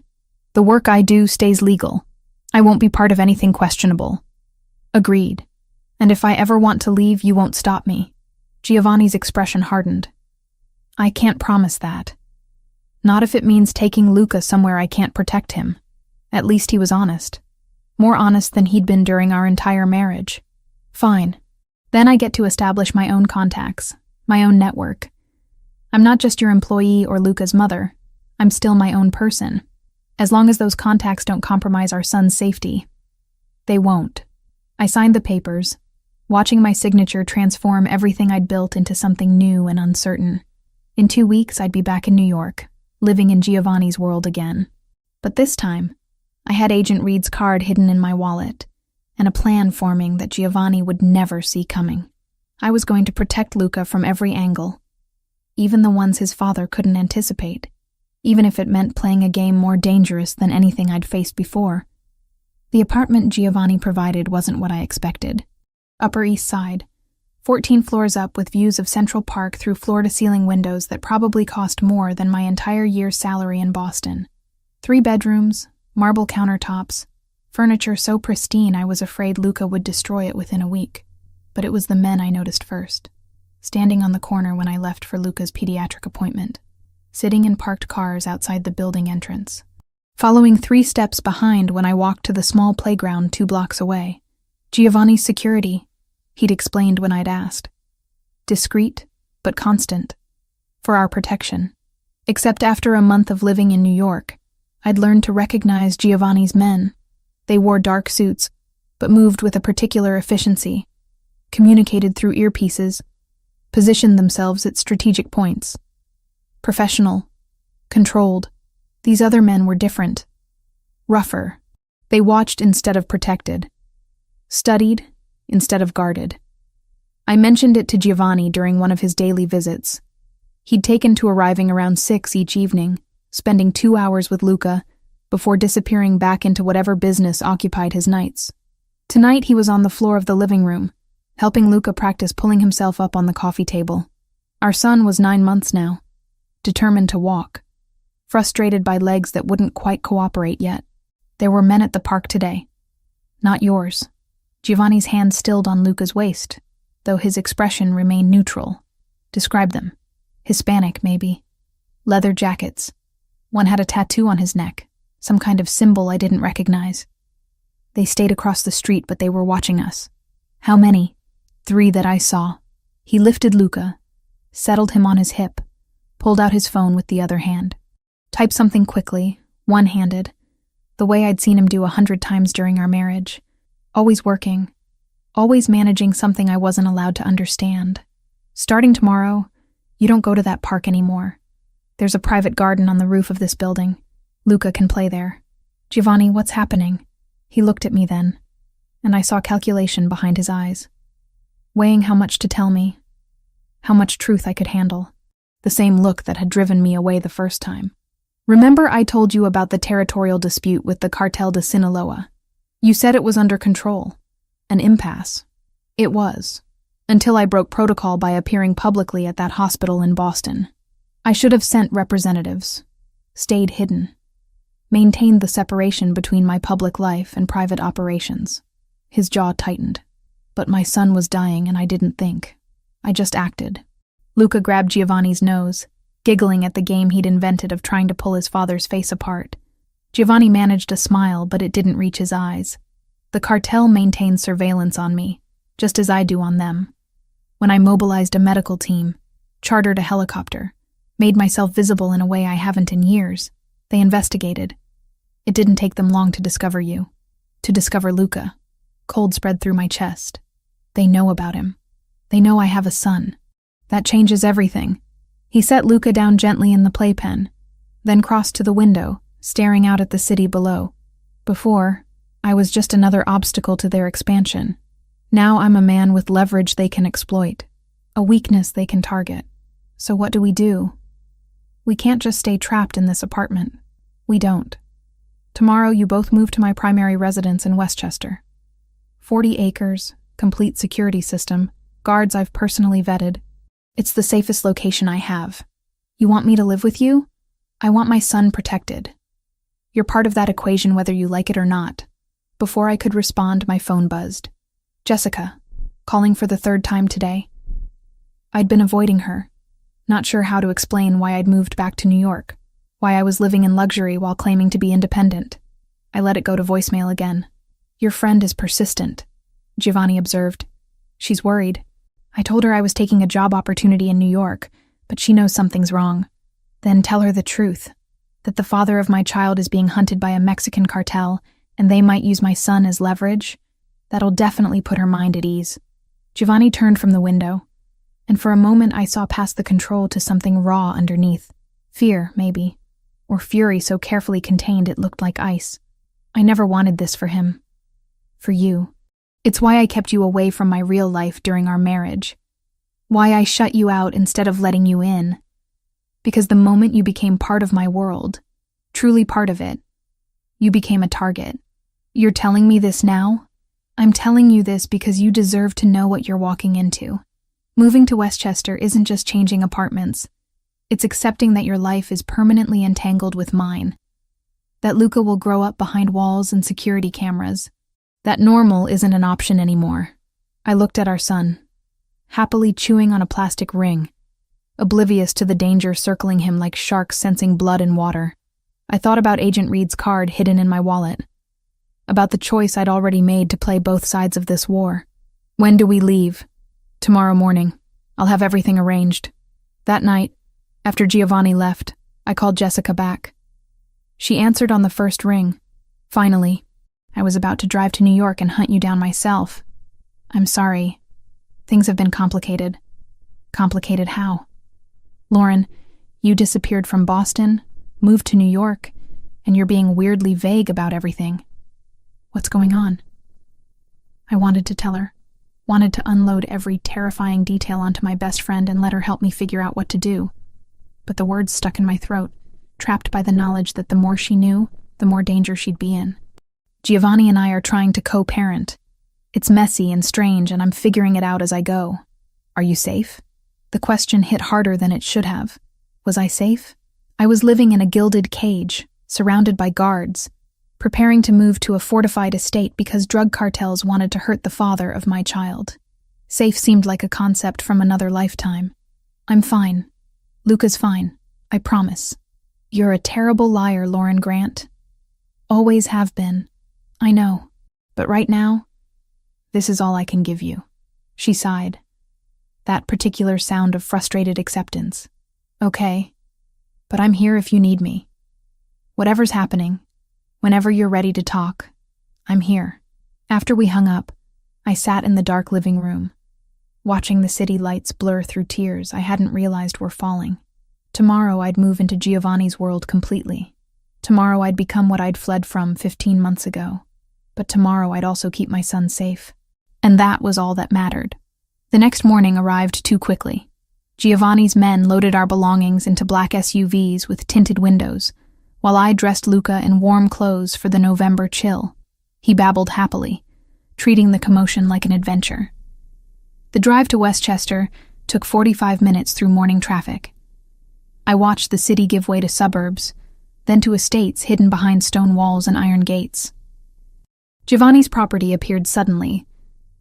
A: The work I do stays legal. I won't be part of anything questionable. Agreed. And if I ever want to leave, you won't stop me. Giovanni's expression hardened. I can't promise that. Not if it means taking Luca somewhere I can't protect him. At least he was honest. More honest than he'd been during our entire marriage. Fine. Then I get to establish my own contacts, my own network. I'm not just your employee or Luca's mother. I'm still my own person. As long as those contacts don't compromise our son's safety. They won't. I signed the papers, watching my signature transform everything I'd built into something new and uncertain. In 2 weeks, I'd be back in New York, living in Giovanni's world again. But this time, I had Agent Reed's card hidden in my wallet, and a plan forming that Giovanni would never see coming. I was going to protect Luca from every angle, even the ones his father couldn't anticipate, even if it meant playing a game more dangerous than anything I'd faced before. The apartment Giovanni provided wasn't what I expected. Upper East Side, 14 floors up with views of Central Park through floor-to-ceiling windows that probably cost more than my entire year's salary in Boston. 3 bedrooms, marble countertops, furniture so pristine I was afraid Luca would destroy it within a week. But it was the men I noticed first, standing on the corner when I left for Luca's pediatric appointment, sitting in parked cars outside the building entrance, following 3 steps behind when I walked to the small playground 2 blocks away. Giovanni's security, he'd explained when I'd asked. Discreet, but constant. For our protection. Except after a month of living in New York, I'd learned to recognize Giovanni's men. They wore dark suits, but moved with a particular efficiency, communicated through earpieces, positioned themselves at strategic points. Professional, controlled. These other men were different. Rougher. They watched instead of protected. Studied instead of guarded. I mentioned it to Giovanni during one of his daily visits. He'd taken to arriving around 6 each evening, spending 2 hours with Luca, before disappearing back into whatever business occupied his nights. Tonight he was on the floor of the living room, helping Luca practice pulling himself up on the coffee table. Our son was 9 months now, determined to walk. frustrated by legs that wouldn't quite cooperate yet. There were men at the park today. Not yours. Giovanni's hand stilled on Luca's waist, though his expression remained neutral. Describe them. Hispanic, maybe. Leather jackets. One had a tattoo on his neck, some kind of symbol I didn't recognize. They stayed across the street, but they were watching us. How many? 3 that I saw. He lifted Luca, settled him on his hip, pulled out his phone with the other hand. Typed something quickly, one-handed, the way I'd seen him do 100 times during our marriage. Always working, always managing something I wasn't allowed to understand. Starting tomorrow, you don't go to that park anymore. There's a private garden on the roof of this building. Luca can play there. Giovanni, what's happening? He looked at me then, and I saw calculation behind his eyes, weighing how much to tell me, how much truth I could handle. The same look that had driven me away the first time. Remember I told you about the territorial dispute with the Cartel de Sinaloa? You said it was under control. An impasse. It was. Until I broke protocol by appearing publicly at that hospital in Boston. I should have sent representatives. Stayed hidden. Maintained the separation between my public life and private operations. His jaw tightened. But my son was dying and I didn't think. I just acted. Luca grabbed Giovanni's nose, giggling at the game he'd invented of trying to pull his father's face apart. Giovanni managed a smile, but it didn't reach his eyes. The cartel maintained surveillance on me, just as I do on them. When I mobilized a medical team, chartered a helicopter, made myself visible in a way I haven't in years, they investigated. It didn't take them long to discover you. To discover Luca. Cold spread through my chest. They know about him. They know I have a son. That changes everything. He set Luca down gently in the playpen, then crossed to the window, staring out at the city below. Before, I was just another obstacle to their expansion. Now I'm a man with leverage they can exploit, a weakness they can target. So what do? We can't just stay trapped in this apartment. We don't. Tomorrow you both move to my primary residence in Westchester. 40 acres, complete security system, guards I've personally vetted. It's the safest location I have. You want me to live with you? I want my son protected. You're part of that equation whether you like it or not. Before I could respond, my phone buzzed. Jessica, calling for the 3rd time today. I'd been avoiding her, not sure how to explain why I'd moved back to New York, why I was living in luxury while claiming to be independent. I let it go to voicemail again. Your friend is persistent, Giovanni observed. She's worried. I told her I was taking a job opportunity in New York, but she knows something's wrong. Then tell her the truth, that the father of my child is being hunted by a Mexican cartel, and they might use my son as leverage. That'll definitely put her mind at ease. Giovanni turned from the window, and for a moment I saw past the control to something raw underneath. Fear, maybe, or fury so carefully contained it looked like ice. I never wanted this for him. For you. It's why I kept you away from my real life during our marriage. Why I shut you out instead of letting you in. Because the moment you became part of my world, truly part of it, you became a target. You're telling me this now? I'm telling you this because you deserve to know what you're walking into. Moving to Westchester isn't just changing apartments. It's accepting that your life is permanently entangled with mine. That Luca will grow up behind walls and security cameras. That normal isn't an option anymore. I looked at our son, happily chewing on a plastic ring, oblivious to the danger circling him like sharks sensing blood in water. I thought about Agent Reed's card hidden in my wallet, about the choice I'd already made to play both sides of this war. When do we leave? Tomorrow morning. I'll have everything arranged. That night, after Giovanni left, I called Jessica back. She answered on the first ring. Finally, I was about to drive to New York and hunt you down myself. I'm sorry. Things have been complicated. Complicated how? Lauren, you disappeared from Boston, moved to New York, and you're being weirdly vague about everything. What's going on? I wanted to tell her, wanted to unload every terrifying detail onto my best friend and let her help me figure out what to do. But the words stuck in my throat, trapped by the knowledge that the more she knew, the more danger she'd be in. Giovanni and I are trying to co-parent. It's messy and strange, and I'm figuring it out as I go. Are you safe? The question hit harder than it should have. Was I safe? I was living in a gilded cage, surrounded by guards, preparing to move to a fortified estate because drug cartels wanted to hurt the father of my child. Safe seemed like a concept from another lifetime. I'm fine. Luca's fine. I promise. You're a terrible liar, Lauren Grant. Always have been. I know. But right now, this is all I can give you. She sighed. That particular sound of frustrated acceptance. Okay. But I'm here if you need me. Whatever's happening, whenever you're ready to talk, I'm here. After we hung up, I sat in the dark living room, watching the city lights blur through tears I hadn't realized were falling. Tomorrow I'd move into Giovanni's world completely. Tomorrow I'd become what I'd fled from 15 months ago. But tomorrow I'd also keep my son safe. And that was all that mattered. The next morning arrived too quickly. Giovanni's men loaded our belongings into black SUVs with tinted windows, while I dressed Luca in warm clothes for the November chill. He babbled happily, treating the commotion like an adventure. The drive to Westchester took 45 minutes through morning traffic. I watched the city give way to suburbs, then to estates hidden behind stone walls and iron gates. Giovanni's property appeared suddenly,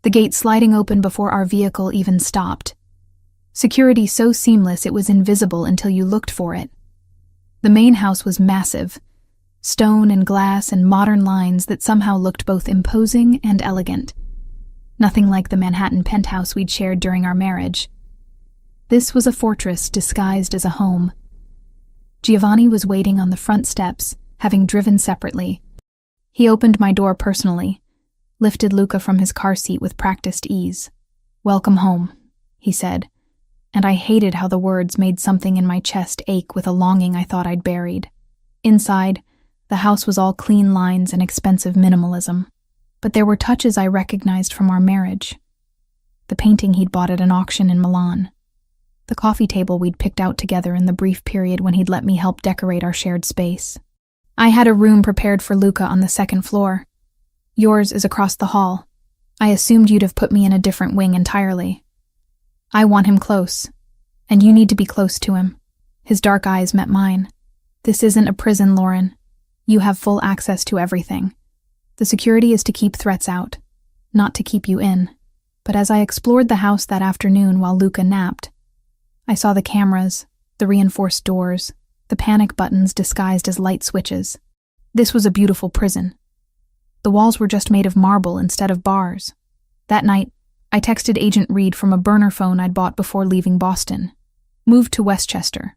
A: the gate sliding open before our vehicle even stopped. Security so seamless it was invisible until you looked for it. The main house was massive, stone and glass and modern lines that somehow looked both imposing and elegant. Nothing like the Manhattan penthouse we'd shared during our marriage. This was a fortress disguised as a home. Giovanni was waiting on the front steps, having driven separately. He opened my door personally, lifted Luca from his car seat with practiced ease. "Welcome home," he said, and I hated how the words made something in my chest ache with a longing I thought I'd buried. Inside, the house was all clean lines and expensive minimalism, but there were touches I recognized from our marriage. The painting he'd bought at an auction in Milan. The coffee table we'd picked out together in the brief period when he'd let me help decorate our shared space. I had a room prepared for Luca on the second floor. Yours is across the hall. I assumed you'd have put me in a different wing entirely. I want him close, and you need to be close to him. His dark eyes met mine. This isn't a prison, Lauren. You have full access to everything. The security is to keep threats out, not to keep you in. But as I explored the house that afternoon while Luca napped, I saw the cameras, the reinforced doors, the panic buttons disguised as light switches. This was a beautiful prison. The walls were just made of marble instead of bars. That night, I texted Agent Reed from a burner phone I'd bought before leaving Boston. Moved to Westchester,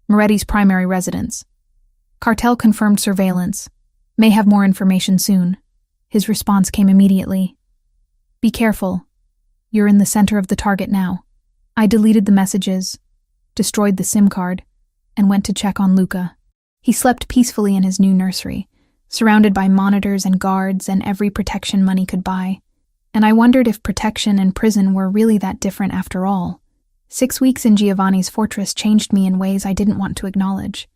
A: Moretti's primary residence. Cartel confirmed surveillance. May have more information soon. His response came immediately. Be careful. You're in the center of the target now. I deleted the messages, destroyed the SIM card, and went to check on Luca. He slept peacefully in his new nursery, surrounded by monitors and guards and every protection money could buy. And I wondered if protection and prison were really that different after all. 6 weeks in Giovanni's fortress changed me in ways I didn't want to acknowledge.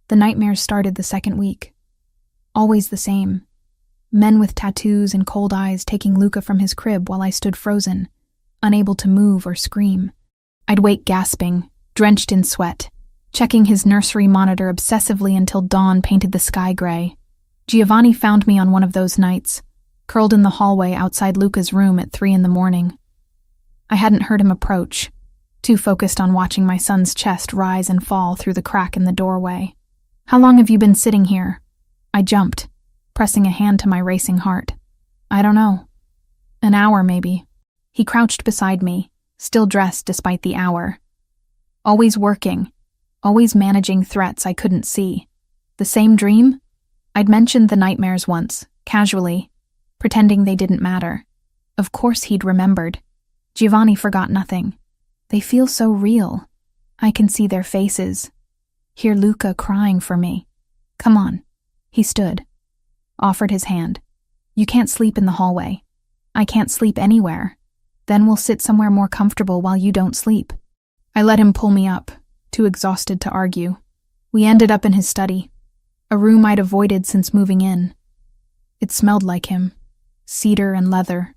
A: The nightmares started the second week. Always the same. Men with tattoos and cold eyes taking Luca from his crib while I stood frozen, unable to move or scream. I'd wake gasping, drenched in sweat, checking his nursery monitor obsessively until dawn painted the sky gray. Giovanni found me on one of those nights, curled in the hallway outside Luca's room at 3 a.m. I hadn't heard him approach, too focused on watching my son's chest rise and fall through the crack in the doorway. "How long have you been sitting here?" I jumped, pressing a hand to my racing heart. "I don't know. An hour, maybe." He crouched beside me, still dressed despite the hour. Always working, always managing threats I couldn't see. The same dream? I'd mentioned the nightmares once, casually, pretending they didn't matter. Of course he'd remembered. Giovanni forgot nothing. They feel so real. I can see their faces. Hear Luca crying for me. "Come on." He stood, offered his hand. "You can't sleep in the hallway. I can't sleep anywhere. Then we'll sit somewhere more comfortable while you don't sleep." I let him pull me up, too exhausted to argue. We ended up in his study, a room I'd avoided since moving in. It smelled like him, cedar and leather,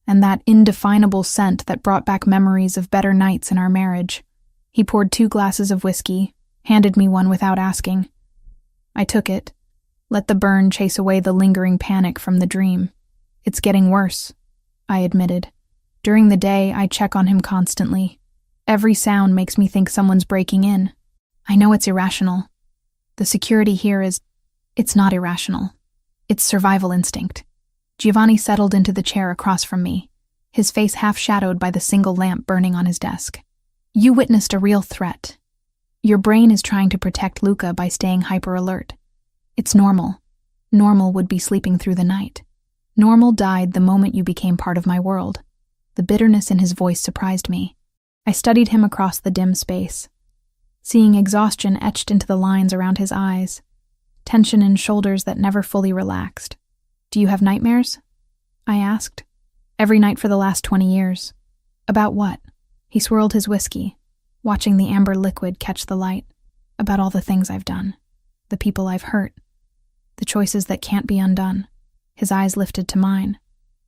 A: and that indefinable scent that brought back memories of better nights in our marriage. He poured 2 glasses of whiskey, handed me one without asking. I took it, let the burn chase away the lingering panic from the dream. It's getting worse, I admitted. During the day, I check on him constantly. Every sound makes me think someone's breaking in. I know it's irrational. The security here it's not irrational. It's survival instinct. Giovanni settled into the chair across from me, his face half shadowed by the single lamp burning on his desk. You witnessed a real threat. Your brain is trying to protect Luca by staying hyper-alert. It's normal. Normal would be sleeping through the night. Normal died the moment you became part of my world. The bitterness in his voice surprised me. I studied him across the dim space, seeing exhaustion etched into the lines around his eyes, tension in shoulders that never fully relaxed. Do you have nightmares? I asked. Every night for the last 20 years. About what? He swirled his whiskey, watching the amber liquid catch the light. About all the things I've done, the people I've hurt, the choices that can't be undone. His eyes lifted to mine.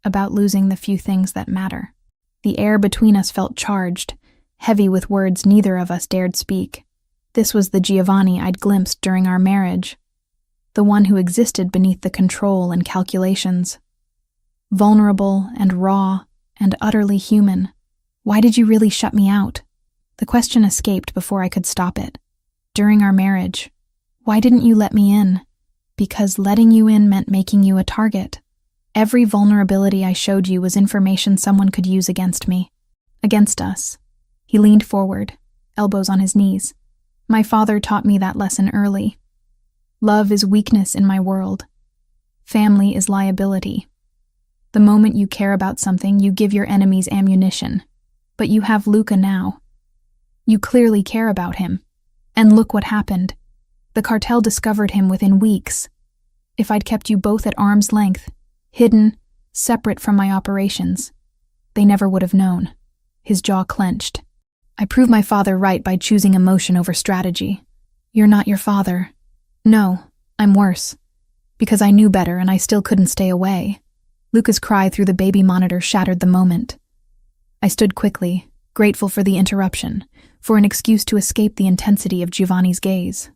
A: About losing the few things that matter. The air between us felt charged, heavy with words neither of us dared speak. This was the Giovanni I'd glimpsed during our marriage, the one who existed beneath the control and calculations. Vulnerable and raw and utterly human. Why did you really shut me out? The question escaped before I could stop it. During our marriage, why didn't you let me in? Because letting you in meant making you a target. Every vulnerability I showed you was information someone could use against me. Against us. He leaned forward, elbows on his knees. My father taught me that lesson early. Love is weakness in my world. Family is liability. The moment you care about something, you give your enemies ammunition. But you have Luca now. You clearly care about him. And look what happened. The cartel discovered him within weeks. If I'd kept you both at arm's length, hidden, separate from my operations, they never would have known. His jaw clenched. I proved my father right by choosing emotion over strategy. You're not your father. No, I'm worse. Because I knew better and I still couldn't stay away. Luca's cry through the baby monitor shattered the moment. I stood quickly, grateful for the interruption, for an excuse to escape the intensity of Giovanni's gaze.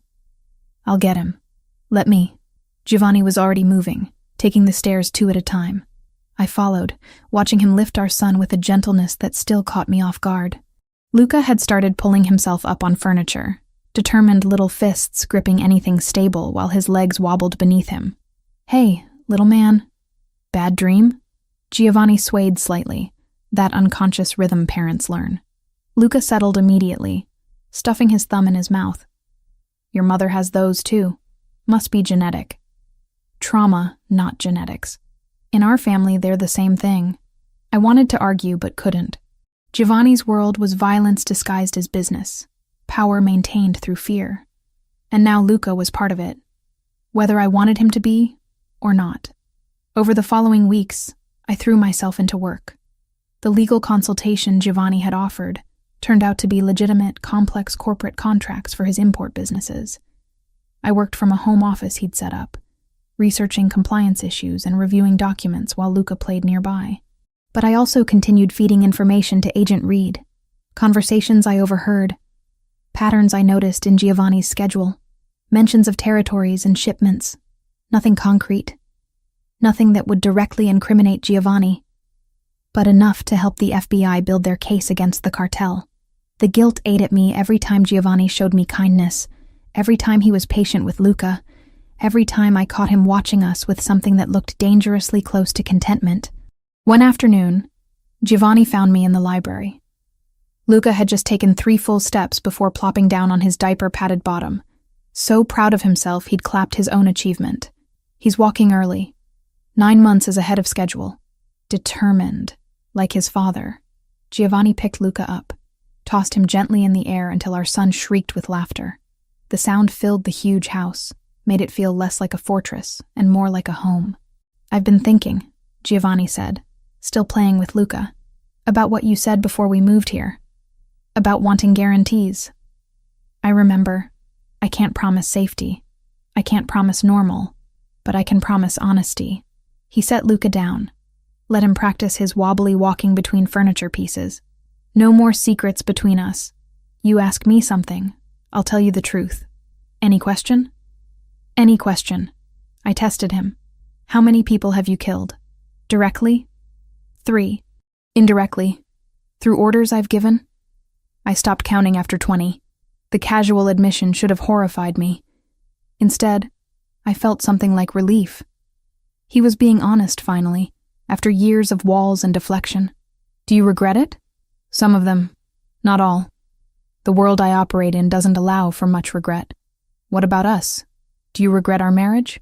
A: I'll get him. Let me. Giovanni was already moving, taking the stairs 2 at a time. I followed, watching him lift our son with a gentleness that still caught me off guard. Luca had started pulling himself up on furniture, determined little fists gripping anything stable while his legs wobbled beneath him. Hey, little man. Bad dream? Giovanni swayed slightly, that unconscious rhythm parents learn. Luca settled immediately, stuffing his thumb in his mouth. Your mother has those too. Must be genetic. Trauma, not genetics. In our family, they're the same thing. I wanted to argue but couldn't. Giovanni's world was violence disguised as business, power maintained through fear. And now Luca was part of it, whether I wanted him to be or not. Over the following weeks, I threw myself into work. The legal consultation Giovanni had offered turned out to be legitimate, complex corporate contracts for his import businesses. I worked from a home office he'd set up, researching compliance issues and reviewing documents while Luca played nearby. But I also continued feeding information to Agent Reed, conversations I overheard, patterns I noticed in Giovanni's schedule, mentions of territories and shipments. Nothing concrete. Nothing that would directly incriminate Giovanni, but enough to help the FBI build their case against the cartel. The guilt ate at me every time Giovanni showed me kindness, every time he was patient with Luca, every time I caught him watching us with something that looked dangerously close to contentment. One afternoon, Giovanni found me in the library. Luca had just taken 3 full steps before plopping down on his diaper-padded bottom. So proud of himself, he'd clapped his own achievement. He's walking early. 9 months is ahead of schedule. Determined, like his father. Giovanni picked Luca up, tossed him gently in the air until our son shrieked with laughter. The sound filled the huge house, made it feel less like a fortress and more like a home. I've been thinking, Giovanni said, still playing with Luca, about what you said before we moved here. About wanting guarantees. I remember, I can't promise safety. I can't promise normal, but I can promise honesty. He set Luca down, let him practice his wobbly walking between furniture pieces. No more secrets between us. You ask me something, I'll tell you the truth. Any question? Any question. I tested him. How many people have you killed? Directly? 3. Indirectly? Through orders I've given? I stopped counting after 20. The casual admission should have horrified me. Instead, I felt something like relief. He was being honest, finally, after years of walls and deflection. Do you regret it? Some of them. Not all. The world I operate in doesn't allow for much regret. What about us? Do you regret our marriage?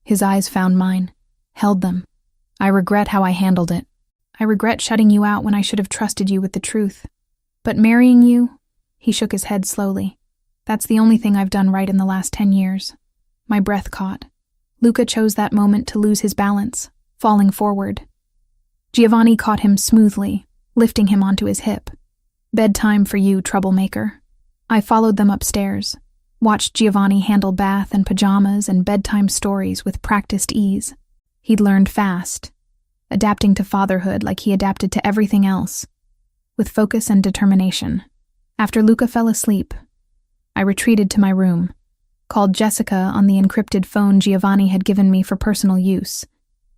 A: His eyes found mine, held them. I regret how I handled it. I regret shutting you out when I should have trusted you with the truth. But marrying you, he shook his head slowly. That's the only thing I've done right in the last 10 years. My breath caught. Luca chose that moment to lose his balance, falling forward. Giovanni caught him smoothly, lifting him onto his hip. Bedtime for you, troublemaker. I followed them upstairs, watched Giovanni handle bath and pajamas and bedtime stories with practiced ease. He'd learned fast, adapting to fatherhood like he adapted to everything else, with focus and determination. After Luca fell asleep, I retreated to my room, called Jessica on the encrypted phone Giovanni had given me for personal use,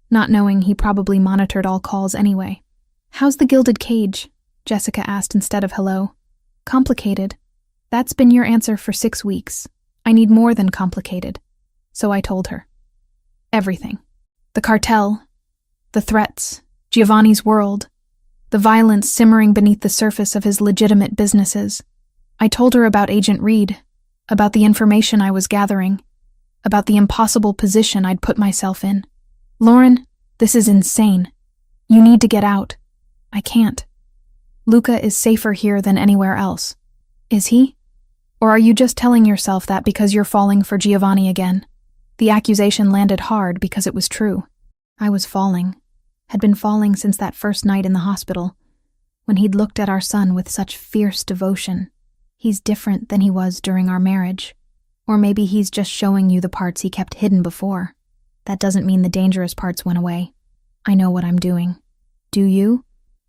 A: not knowing he probably monitored all calls anyway. How's the gilded cage? Jessica asked instead of hello. Complicated. That's been your answer for 6 weeks. I need more than complicated. So I told her. Everything. The cartel, the threats, Giovanni's world, the violence simmering beneath the surface of his legitimate businesses. I told her about Agent Reed, about the information I was gathering, about the impossible position I'd put myself in. Lauren, this is insane. You need to get out. I can't. Luca is safer here than anywhere else. Is he? Or are you just telling yourself that because you're falling for Giovanni again? The accusation landed hard because it was true. I was falling, had been falling since that first night in the hospital, when he'd looked at our son with such fierce devotion. He's different than he was during our marriage. Or maybe he's just showing you the parts he kept hidden before. That doesn't mean the dangerous parts went away. I know what I'm doing. Do you?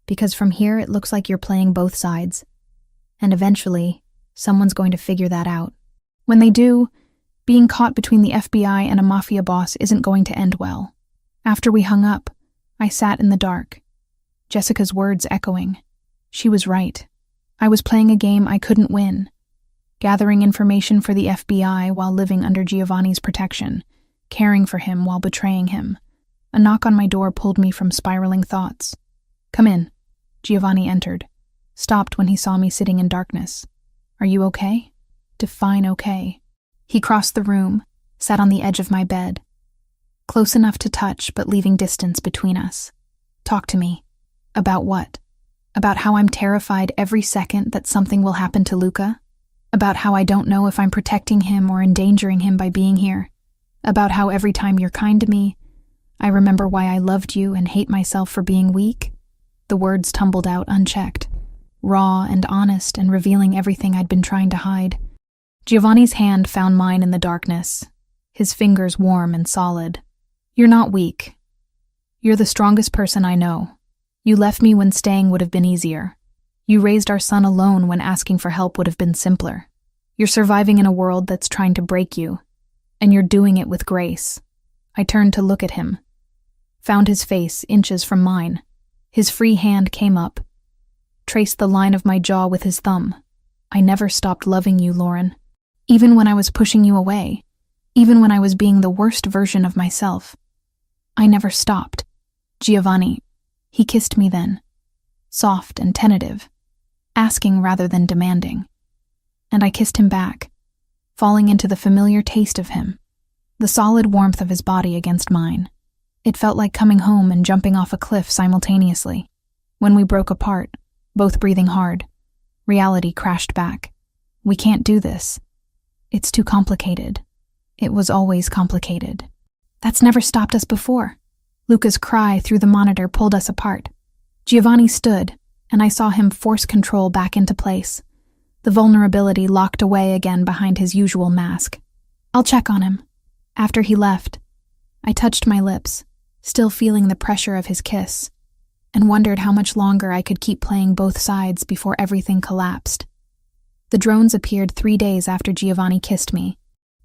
A: Because from here it looks like you're playing both sides. And eventually, someone's going to figure that out. When they do, being caught between the FBI and a Mafia boss isn't going to end well. After we hung up, I sat in the dark, Jessica's words echoing. She was right. I was playing a game I couldn't win, gathering information for the FBI while living under Giovanni's protection, caring for him while betraying him. A knock on my door pulled me from spiraling thoughts. Come in. Giovanni entered, stopped when he saw me sitting in darkness. Are you okay? Define okay. He crossed the room, sat on the edge of my bed, close enough to touch but leaving distance between us. Talk to me. About what? About how I'm terrified every second that something will happen to Luca? About how I don't know if I'm protecting him or endangering him by being here? About how every time you're kind to me, I remember why I loved you and hate myself for being weak? The words tumbled out unchecked, raw and honest and revealing everything I'd been trying to hide. Giovanni's hand found mine in the darkness, his fingers warm and solid. You're not weak. You're the strongest person I know. You left me when staying would have been easier. You raised our son alone when asking for help would have been simpler. You're surviving in a world that's trying to break you, and you're doing it with grace. I turned to look at him, found his face inches from mine. His free hand came up, traced the line of my jaw with his thumb. I never stopped loving you, Lauren. Even when I was pushing you away, even when I was being the worst version of myself. I never stopped. Giovanni, he kissed me then, soft and tentative, asking rather than demanding. And I kissed him back, falling into the familiar taste of him, the solid warmth of his body against mine. It felt like coming home and jumping off a cliff simultaneously. When we broke apart, both breathing hard, reality crashed back. We can't do this. It's too complicated. It was always complicated. That's never stopped us before. Luca's cry through the monitor pulled us apart. Giovanni stood, and I saw him force control back into place, the vulnerability locked away again behind his usual mask. I'll check on him. After he left, I touched my lips, still feeling the pressure of his kiss, and wondered how much longer I could keep playing both sides before everything collapsed. The drones appeared 3 days after Giovanni kissed me.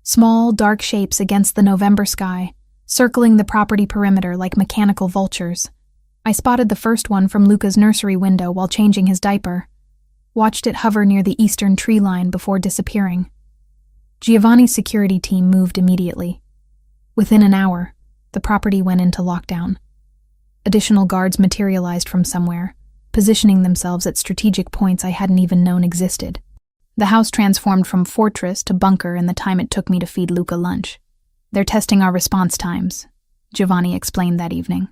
A: Small, dark shapes against the November sky, circling the property perimeter like mechanical vultures. I spotted the first one from Luca's nursery window while changing his diaper. Watched it hover near the eastern tree line before disappearing. Giovanni's security team moved immediately. Within an hour, the property went into lockdown. Additional guards materialized from somewhere, positioning themselves at strategic points I hadn't even known existed. The house transformed from fortress to bunker in the time it took me to feed Luca lunch. "They're testing our response times," Giovanni explained that evening.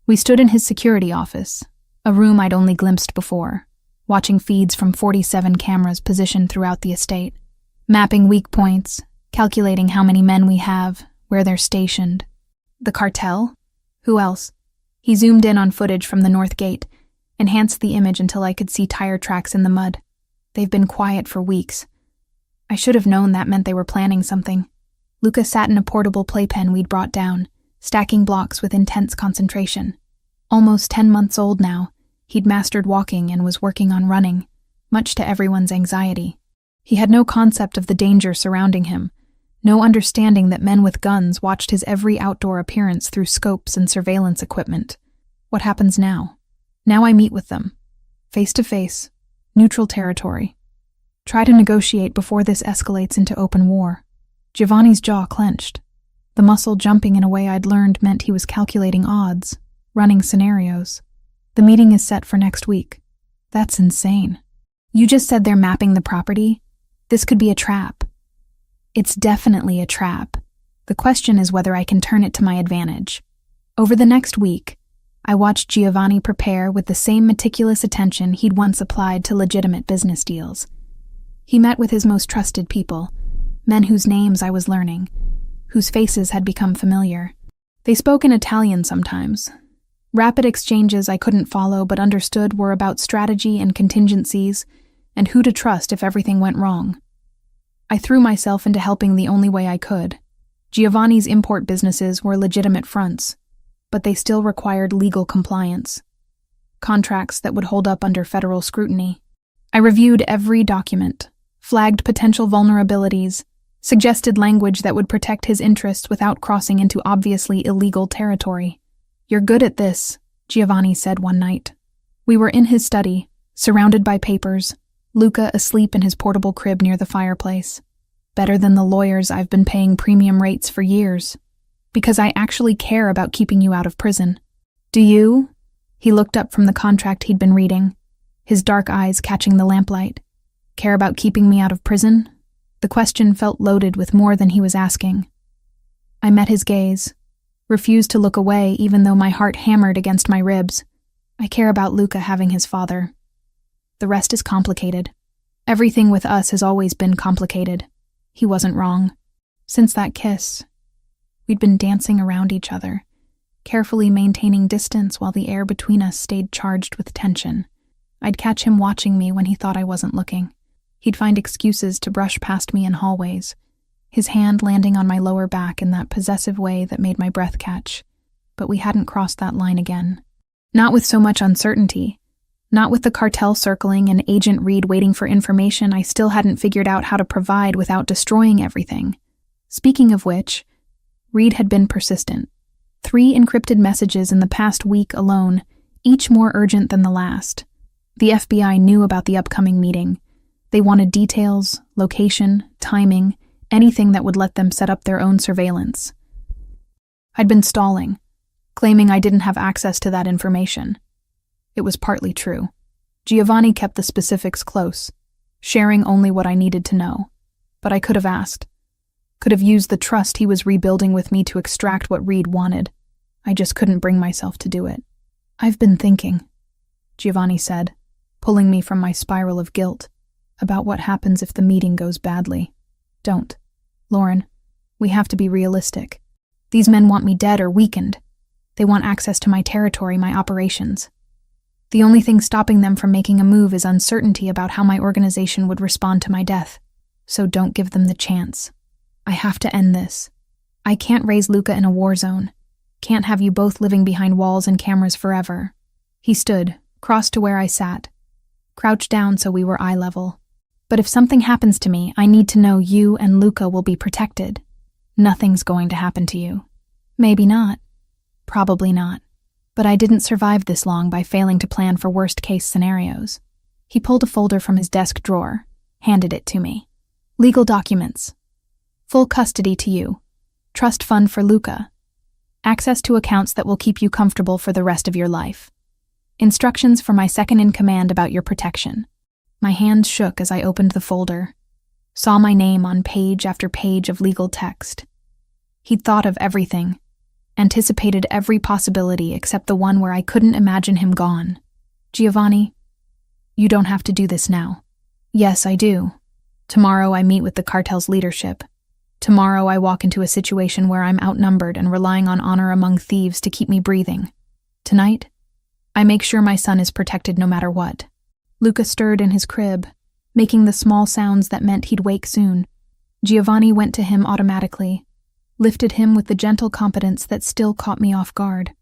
A: We stood in his security office, a room I'd only glimpsed before, watching feeds from 47 cameras positioned throughout the estate, mapping weak points, calculating how many men we have, where they're stationed. The cartel? Who else? He zoomed in on footage from the north gate, enhanced the image until I could see tire tracks in the mud. They've been quiet for weeks. I should have known that meant they were planning something. Luca sat in a portable playpen we'd brought down, stacking blocks with intense concentration. Almost 10 months old now, he'd mastered walking and was working on running, much to everyone's anxiety. He had no concept of the danger surrounding him, no understanding that men with guns watched his every outdoor appearance through scopes and surveillance equipment. What happens now? Now I meet with them, face to face, neutral territory. Try to negotiate before this escalates into open war. Giovanni's jaw clenched. The muscle jumping in a way I'd learned meant he was calculating odds, running scenarios. The meeting is set for next week. That's insane. You just said they're mapping the property? This could be a trap. It's definitely a trap. The question is whether I can turn it to my advantage. Over the next week, I watched Giovanni prepare with the same meticulous attention he'd once applied to legitimate business deals. He met with his most trusted people, men whose names I was learning, whose faces had become familiar. They spoke in Italian sometimes. Rapid exchanges I couldn't follow but understood were about strategy and contingencies, and who to trust if everything went wrong. I threw myself into helping the only way I could. Giovanni's import businesses were legitimate fronts, but they still required legal compliance. Contracts that would hold up under federal scrutiny. I reviewed every document, flagged potential vulnerabilities, suggested language that would protect his interests without crossing into obviously illegal territory. "You're good at this," Giovanni said one night. We were in his study, surrounded by papers, Luca asleep in his portable crib near the fireplace. Better than the lawyers I've been paying premium rates for years. Because I actually care about keeping you out of prison. "Do you?" He looked up from the contract he'd been reading, his dark eyes catching the lamplight. "Care about keeping me out of prison?" The question felt loaded with more than he was asking. I met his gaze, refused to look away even though my heart hammered against my ribs. I care about Luca having his father. The rest is complicated. Everything with us has always been complicated. He wasn't wrong. Since that kiss, we'd been dancing around each other, carefully maintaining distance while the air between us stayed charged with tension. I'd catch him watching me when he thought I wasn't looking. He'd find excuses to brush past me in hallways, his hand landing on my lower back in that possessive way that made my breath catch. But we hadn't crossed that line again. Not with so much uncertainty. Not with the cartel circling and Agent Reed waiting for information I still hadn't figured out how to provide without destroying everything. Speaking of which, Reed had been persistent. 3 encrypted messages in the past week alone, each more urgent than the last. The FBI knew about the upcoming meeting. They wanted details, location, timing, anything that would let them set up their own surveillance. I'd been stalling, claiming I didn't have access to that information. It was partly true. Giovanni kept the specifics close, sharing only what I needed to know. But I could have asked. Could have used the trust he was rebuilding with me to extract what Reed wanted. I just couldn't bring myself to do it. "I've been thinking," Giovanni said, pulling me from my spiral of guilt, "about what happens if the meeting goes badly. Don't. Lauren, we have to be realistic. These men want me dead or weakened. They want access to my territory, my operations. The only thing stopping them from making a move is uncertainty about how my organization would respond to my death. So don't give them the chance. I have to end this. I can't raise Luca in a war zone. Can't have you both living behind walls and cameras forever." He stood, crossed to where I sat, crouched down so we were eye level. But if something happens to me, I need to know you and Luca will be protected. Nothing's going to happen to you. Maybe not. Probably not. But I didn't survive this long by failing to plan for worst-case scenarios. He pulled a folder from his desk drawer, handed it to me. Legal documents. Full custody to you. Trust fund for Luca. Access to accounts that will keep you comfortable for the rest of your life. Instructions for my second-in-command about your protection. My hands shook as I opened the folder, saw my name on page after page of legal text. He'd thought of everything, anticipated every possibility except the one where I couldn't imagine him gone. Giovanni, you don't have to do this now. Yes, I do. Tomorrow I meet with the cartel's leadership. Tomorrow I walk into a situation where I'm outnumbered and relying on honor among thieves to keep me breathing. Tonight, I make sure my son is protected no matter what. Luca stirred in his crib, making the small sounds that meant he'd wake soon. Giovanni went to him automatically, lifted him with the gentle competence that still caught me off guard.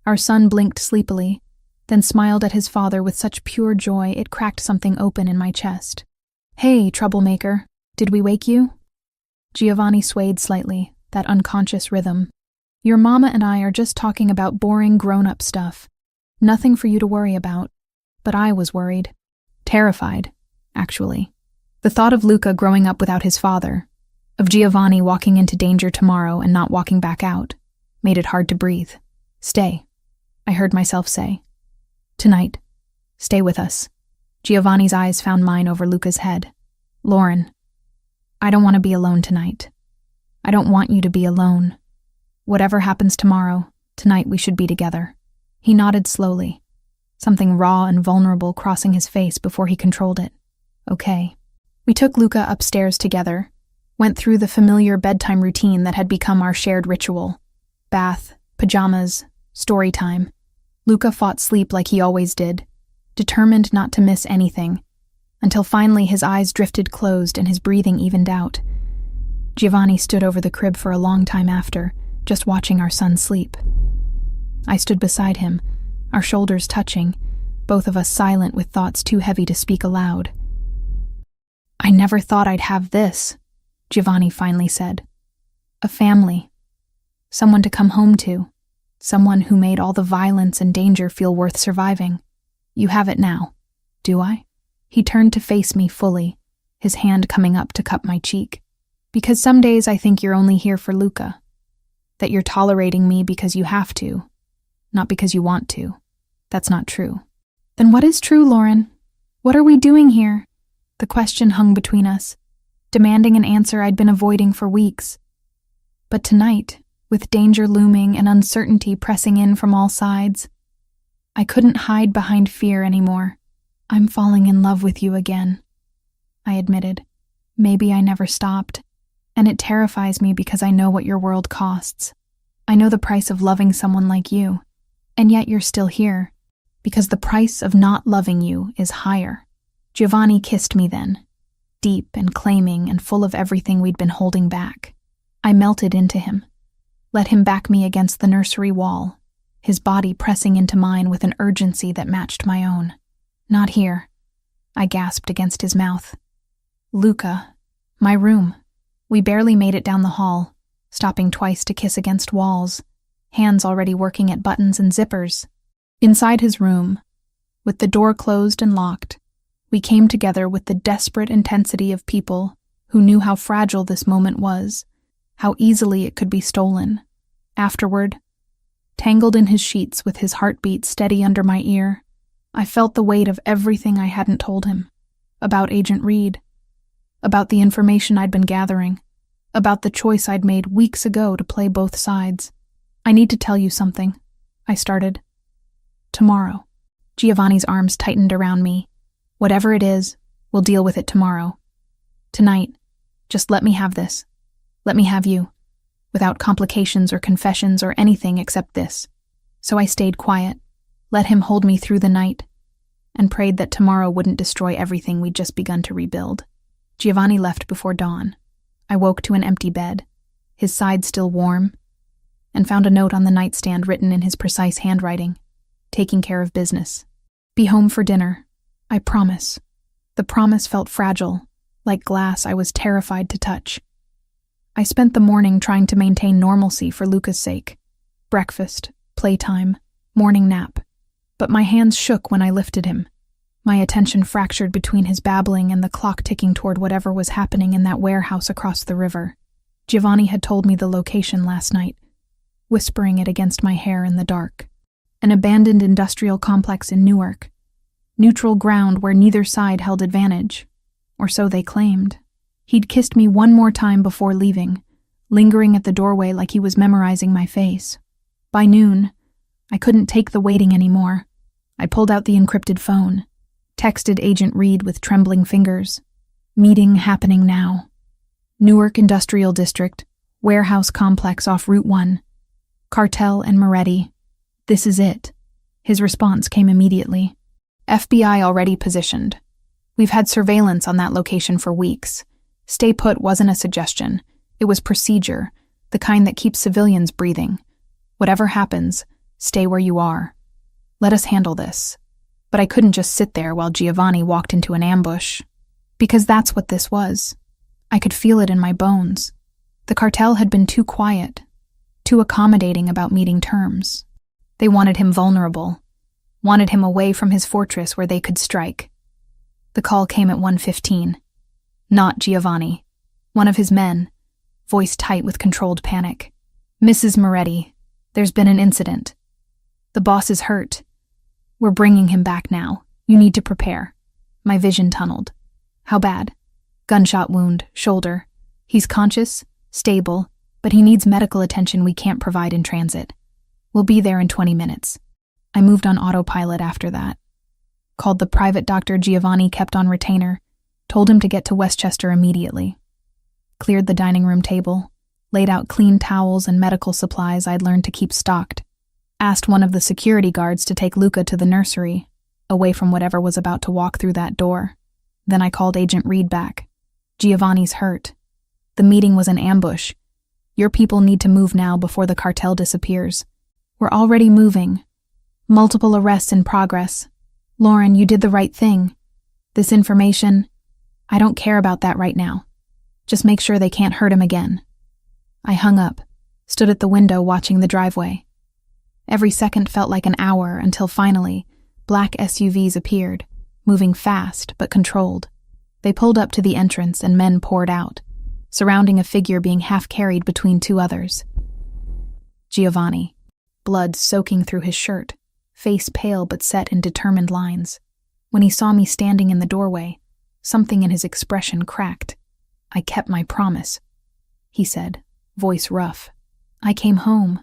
A: Our son blinked sleepily, then smiled at his father with such pure joy it cracked something open in my chest. Hey, troublemaker, did we wake you? Giovanni swayed slightly, that unconscious rhythm. Your mama and I are just talking about boring grown-up stuff. Nothing for you to worry about. But I was worried. Terrified, actually. The thought of Luca growing up without his father, of Giovanni walking into danger tomorrow and not walking back out, made it hard to breathe. Stay, I heard myself say. Tonight, stay with us. Giovanni's eyes found mine over Luca's head. Lauren, I don't want to be alone tonight. I don't want you to be alone. Whatever happens tomorrow, tonight we should be together. He nodded slowly, something raw and vulnerable crossing his face before he controlled it. Okay. We took Luca upstairs together, went through the familiar bedtime routine that had become our shared ritual. Bath, pajamas, story time. Luca fought sleep like he always did, determined not to miss anything, until finally his eyes drifted closed and his breathing evened out. Giovanni stood over the crib for a long time after, just watching our son sleep. I stood beside him, our shoulders touching, both of us silent with thoughts too heavy to speak aloud. I never thought I'd have this, Giovanni finally said. A family. Someone to come home to. Someone who made all the violence and danger feel worth surviving. You have it now. Do I? He turned to face me fully, his hand coming up to cup my cheek. Because some days I think you're only here for Luca. That you're tolerating me because you have to, not because you want to. That's not true. Then what is true, Lauren? What are we doing here? The question hung between us, demanding an answer I'd been avoiding for weeks. But tonight, with danger looming and uncertainty pressing in from all sides, I couldn't hide behind fear anymore. I'm falling in love with you again, I admitted. Maybe I never stopped, and it terrifies me because I know what your world costs. I know the price of loving someone like you, and yet you're still here, because the price of not loving you is higher. Giovanni kissed me then, deep and claiming and full of everything we'd been holding back. I melted into him, let him back me against the nursery wall, his body pressing into mine with an urgency that matched my own. Not here, I gasped against his mouth. Luca, my room. We barely made it down the hall, stopping twice to kiss against walls, hands already working at buttons and zippers. Inside his room, with the door closed and locked, we came together with the desperate intensity of people who knew how fragile this moment was, how easily it could be stolen. Afterward, tangled in his sheets with his heartbeat steady under my ear, I felt the weight of everything I hadn't told him, about Agent Reed, about the information I'd been gathering, about the choice I'd made weeks ago to play both sides. I need to tell you something, I started. Tomorrow. Giovanni's arms tightened around me. Whatever it is, we'll deal with it tomorrow. Tonight, just let me have this. Let me have you, without complications or confessions or anything except this. So I stayed quiet, let him hold me through the night, and prayed that tomorrow wouldn't destroy everything we'd just begun to rebuild. Giovanni left before dawn. I woke to an empty bed, his side still warm, and found a note on the nightstand written in his precise handwriting, taking care of business. Be home for dinner. I promise. The promise felt fragile, like glass I was terrified to touch. I spent the morning trying to maintain normalcy for Luca's sake. Breakfast, playtime, morning nap. But my hands shook when I lifted him. My attention fractured between his babbling and the clock ticking toward whatever was happening in that warehouse across the river. Giovanni had told me the location last night, whispering it against my hair in the dark. An abandoned industrial complex in Newark. Neutral ground where neither side held advantage. Or so they claimed. He'd kissed me one more time before leaving, lingering at the doorway like he was memorizing my face. By noon, I couldn't take the waiting anymore. I pulled out the encrypted phone, texted Agent Reed with trembling fingers. Meeting happening now. Newark Industrial District, warehouse complex off Route 1. Cartel and Moretti. This is it. His response came immediately. FBI already positioned. We've had surveillance on that location for weeks. Stay put wasn't a suggestion. It was procedure, the kind that keeps civilians breathing. Whatever happens, stay where you are. Let us handle this. But I couldn't just sit there while Giovanni walked into an ambush. Because that's what this was. I could feel it in my bones. The cartel had been too quiet, too accommodating about meeting terms. They wanted him vulnerable, wanted him away from his fortress where they could strike. The call came at 1:15. Not Giovanni. One of his men, voice tight with controlled panic. Mrs. Moretti, there's been an incident. The boss is hurt. We're bringing him back now. You need to prepare. My vision tunneled. How bad? Gunshot wound, shoulder. He's conscious, stable, but he needs medical attention we can't provide in transit. We'll be there in 20 minutes. I moved on autopilot after that. Called the private doctor Giovanni kept on retainer, told him to get to Westchester immediately. Cleared the dining room table, laid out clean towels and medical supplies I'd learned to keep stocked. Asked one of the security guards to take Luca to the nursery, away from whatever was about to walk through that door. Then I called Agent Reed back. Giovanni's hurt. The meeting was an ambush. Your people need to move now before the cartel disappears. We're already moving. Multiple arrests in progress. Lauren, you did the right thing. This information, I don't care about that right now. Just make sure they can't hurt him again. I hung up, stood at the window watching the driveway. Every second felt like an hour until finally, black SUVs appeared, moving fast but controlled. They pulled up to the entrance and men poured out, surrounding a figure being half carried between two others. Giovanni, blood soaking through his shirt, face pale but set in determined lines. When he saw me standing in the doorway, something in his expression cracked. I kept my promise, he said, voice rough. I came home.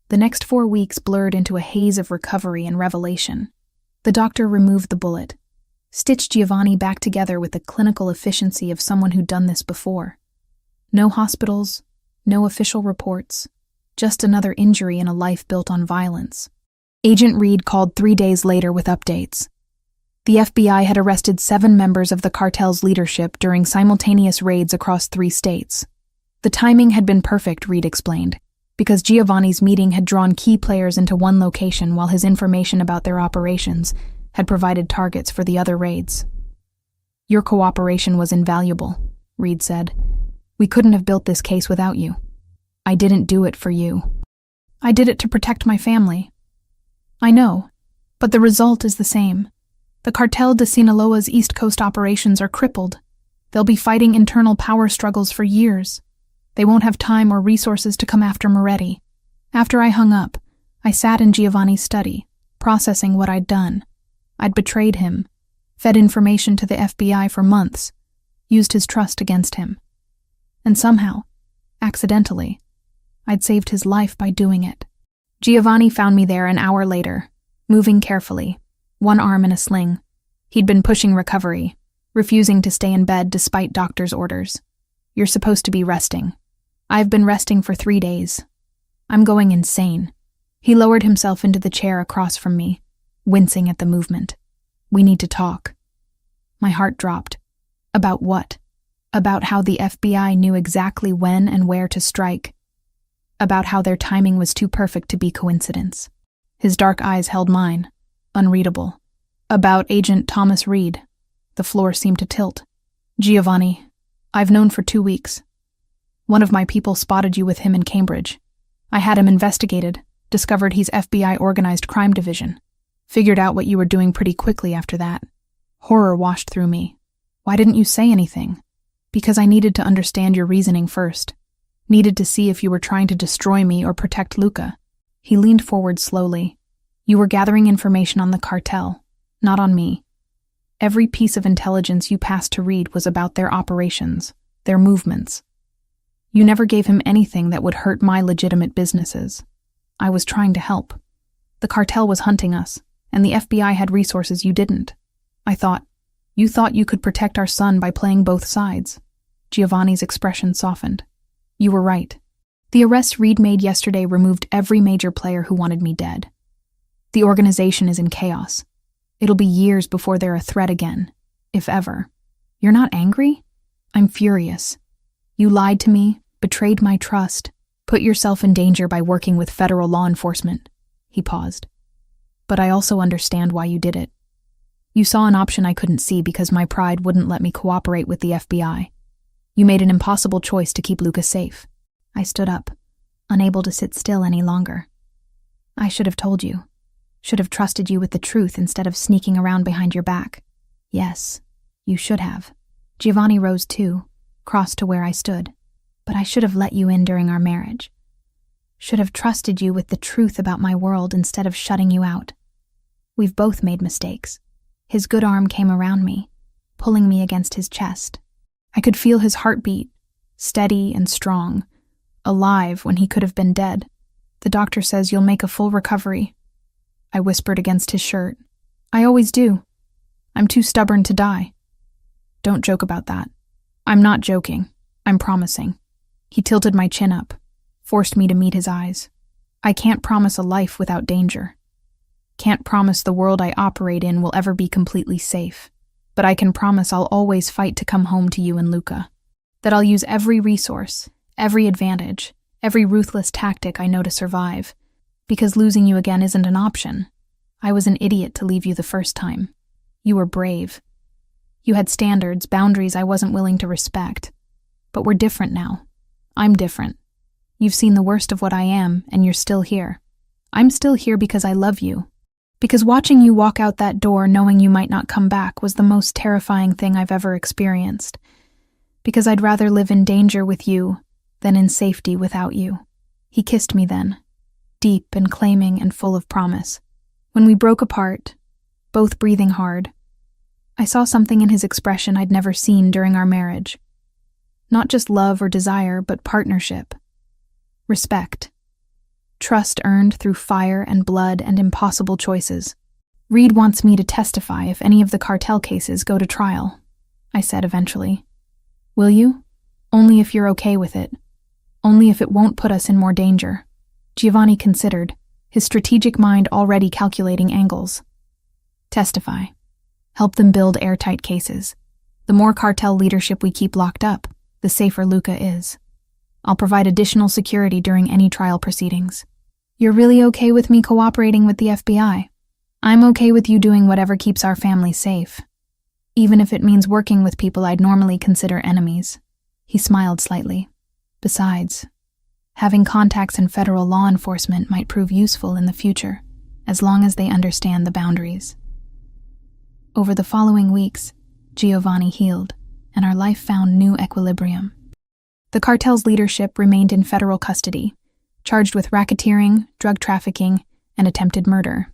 A: The next 4 weeks blurred into a haze of recovery and revelation. The doctor removed the bullet, stitched Giovanni back together with the clinical efficiency of someone who'd done this before. No hospitals, no official reports, just another injury in a life built on violence. Agent Reed called 3 days later with updates. The FBI had arrested 7 members of the cartel's leadership during simultaneous raids across 3 states. The timing had been perfect, Reed explained, because Giovanni's meeting had drawn key players into one location while his information about their operations had provided targets for the other raids. Your cooperation was invaluable, Reed said. We couldn't have built this case without you. I didn't do it for you. I did it to protect my family. I know, but the result is the same. The cartel de Sinaloa's East Coast operations are crippled. They'll be fighting internal power struggles for years. They won't have time or resources to come after Moretti. After I hung up, I sat in Giovanni's study, processing what I'd done. I'd betrayed him, fed information to the FBI for months, used his trust against him. And somehow, accidentally, I'd saved his life by doing it. Giovanni found me there an hour later, moving carefully, one arm in a sling. He'd been pushing recovery, refusing to stay in bed despite doctor's orders. You're supposed to be resting. I've been resting for 3 days. I'm going insane. He lowered himself into the chair across from me, wincing at the movement. We need to talk. My heart dropped. About what? About how the FBI knew exactly when and where to strike. About how their timing was too perfect to be coincidence. His dark eyes held mine, unreadable. About Agent Thomas Reed. The floor seemed to tilt. Giovanni, I've known for 2 weeks. One of my people spotted you with him in Cambridge. I had him investigated, discovered he's FBI Organized Crime Division. Figured out what you were doing pretty quickly after that. Horror washed through me. Why didn't you say anything? Because I needed to understand your reasoning first. Needed to see if you were trying to destroy me or protect Luca. He leaned forward slowly. You were gathering information on the cartel, not on me. Every piece of intelligence you passed to Reed was about their operations, their movements. You never gave him anything that would hurt my legitimate businesses. I was trying to help. The cartel was hunting us, and the FBI had resources you didn't. You thought you could protect our son by playing both sides. Giovanni's expression softened. You were right. The arrests Reed made yesterday removed every major player who wanted me dead. The organization is in chaos. It'll be years before they're a threat again, if ever. You're not angry? I'm furious. You lied to me, betrayed my trust, put yourself in danger by working with federal law enforcement. He paused. But I also understand why you did it. You saw an option I couldn't see because my pride wouldn't let me cooperate with the FBI. You made an impossible choice to keep Lucas safe. I stood up, unable to sit still any longer. I should have told you. Should have trusted you with the truth instead of sneaking around behind your back. Yes, you should have. Giovanni rose too, crossed to where I stood. But I should have let you in during our marriage. Should have trusted you with the truth about my world instead of shutting you out. We've both made mistakes. His good arm came around me, pulling me against his chest. I could feel his heartbeat, steady and strong, alive when he could have been dead. The doctor says you'll make a full recovery. I whispered against his shirt. I always do. I'm too stubborn to die. Don't joke about that. I'm not joking. I'm promising. He tilted my chin up, forced me to meet his eyes. I can't promise a life without danger. Can't promise the world I operate in will ever be completely safe. But I can promise I'll always fight to come home to you and Luca. That I'll use every resource, every advantage, every ruthless tactic I know to survive. Because losing you again isn't an option. I was an idiot to leave you the first time. You were brave. You had standards, boundaries I wasn't willing to respect. But we're different now. I'm different. You've seen the worst of what I am, and you're still here. I'm still here because I love you. Because watching you walk out that door knowing you might not come back was the most terrifying thing I've ever experienced. Because I'd rather live in danger with you than in safety without you. He kissed me then, deep and claiming and full of promise. When we broke apart, both breathing hard, I saw something in his expression I'd never seen during our marriage. Not just love or desire, but partnership. Respect. Trust earned through fire and blood and impossible choices. Reed wants me to testify if any of the cartel cases go to trial, I said eventually. Will you? Only if you're okay with it. Only if it won't put us in more danger. Giovanni considered, his strategic mind already calculating angles. Testify. Help them build airtight cases. The more cartel leadership we keep locked up, the safer Luca is. I'll provide additional security during any trial proceedings. You're really okay with me cooperating with the FBI? I'm okay with you doing whatever keeps our family safe, even if it means working with people I'd normally consider enemies. He smiled slightly. Besides, having contacts in federal law enforcement might prove useful in the future, as long as they understand the boundaries. Over the following weeks, Giovanni healed, and our life found new equilibrium. The cartel's leadership remained in federal custody, charged with racketeering, drug trafficking, and attempted murder.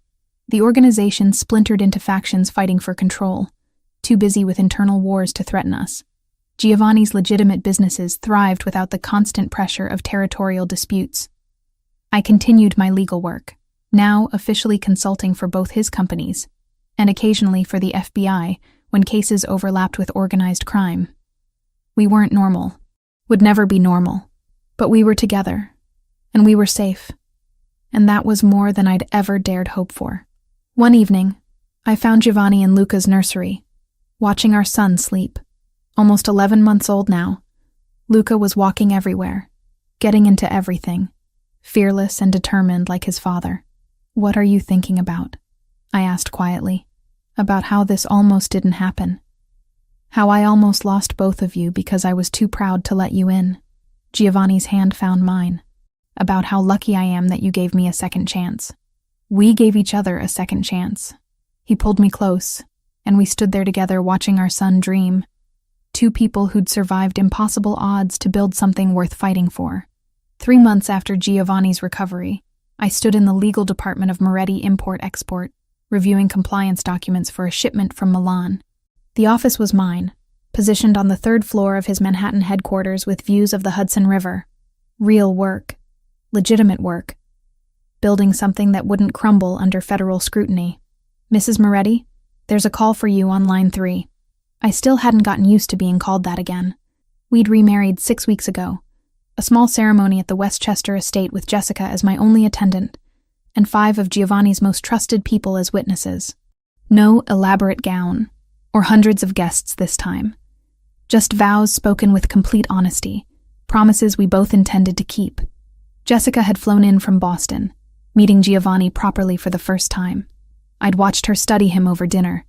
A: The organization splintered into factions fighting for control, too busy with internal wars to threaten us. Giovanni's legitimate businesses thrived without the constant pressure of territorial disputes. I continued my legal work, now officially consulting for both his companies, and occasionally for the FBI when cases overlapped with organized crime. We weren't normal. Would never be normal, but we were together, and we were safe, and that was more than I'd ever dared hope for. One evening, I found Giovanni in Luca's nursery, watching our son sleep. Almost 11 months old now, Luca was walking everywhere, getting into everything, fearless and determined like his father. What are you thinking about? I asked quietly, about how this almost didn't happen. How I almost lost both of you because I was too proud to let you in. Giovanni's hand found mine. About how lucky I am that you gave me a second chance. We gave each other a second chance. He pulled me close, and we stood there together watching our son dream. Two people who'd survived impossible odds to build something worth fighting for. 3 months after Giovanni's recovery, I stood in the legal department of Moretti Import-Export, reviewing compliance documents for a shipment from Milan. The office was mine, positioned on the 3rd floor of his Manhattan headquarters with views of the Hudson River. Real work. Legitimate work. Building something that wouldn't crumble under federal scrutiny. Mrs. Moretti, there's a call for you on line 3. I still hadn't gotten used to being called that again. We'd remarried 6 weeks ago. A small ceremony at the Westchester estate with Jessica as my only attendant, and 5 of Giovanni's most trusted people as witnesses. No elaborate gown, or hundreds of guests this time. Just vows spoken with complete honesty, promises we both intended to keep. Jessica had flown in from Boston, meeting Giovanni properly for the first time. I'd watched her study him over dinner,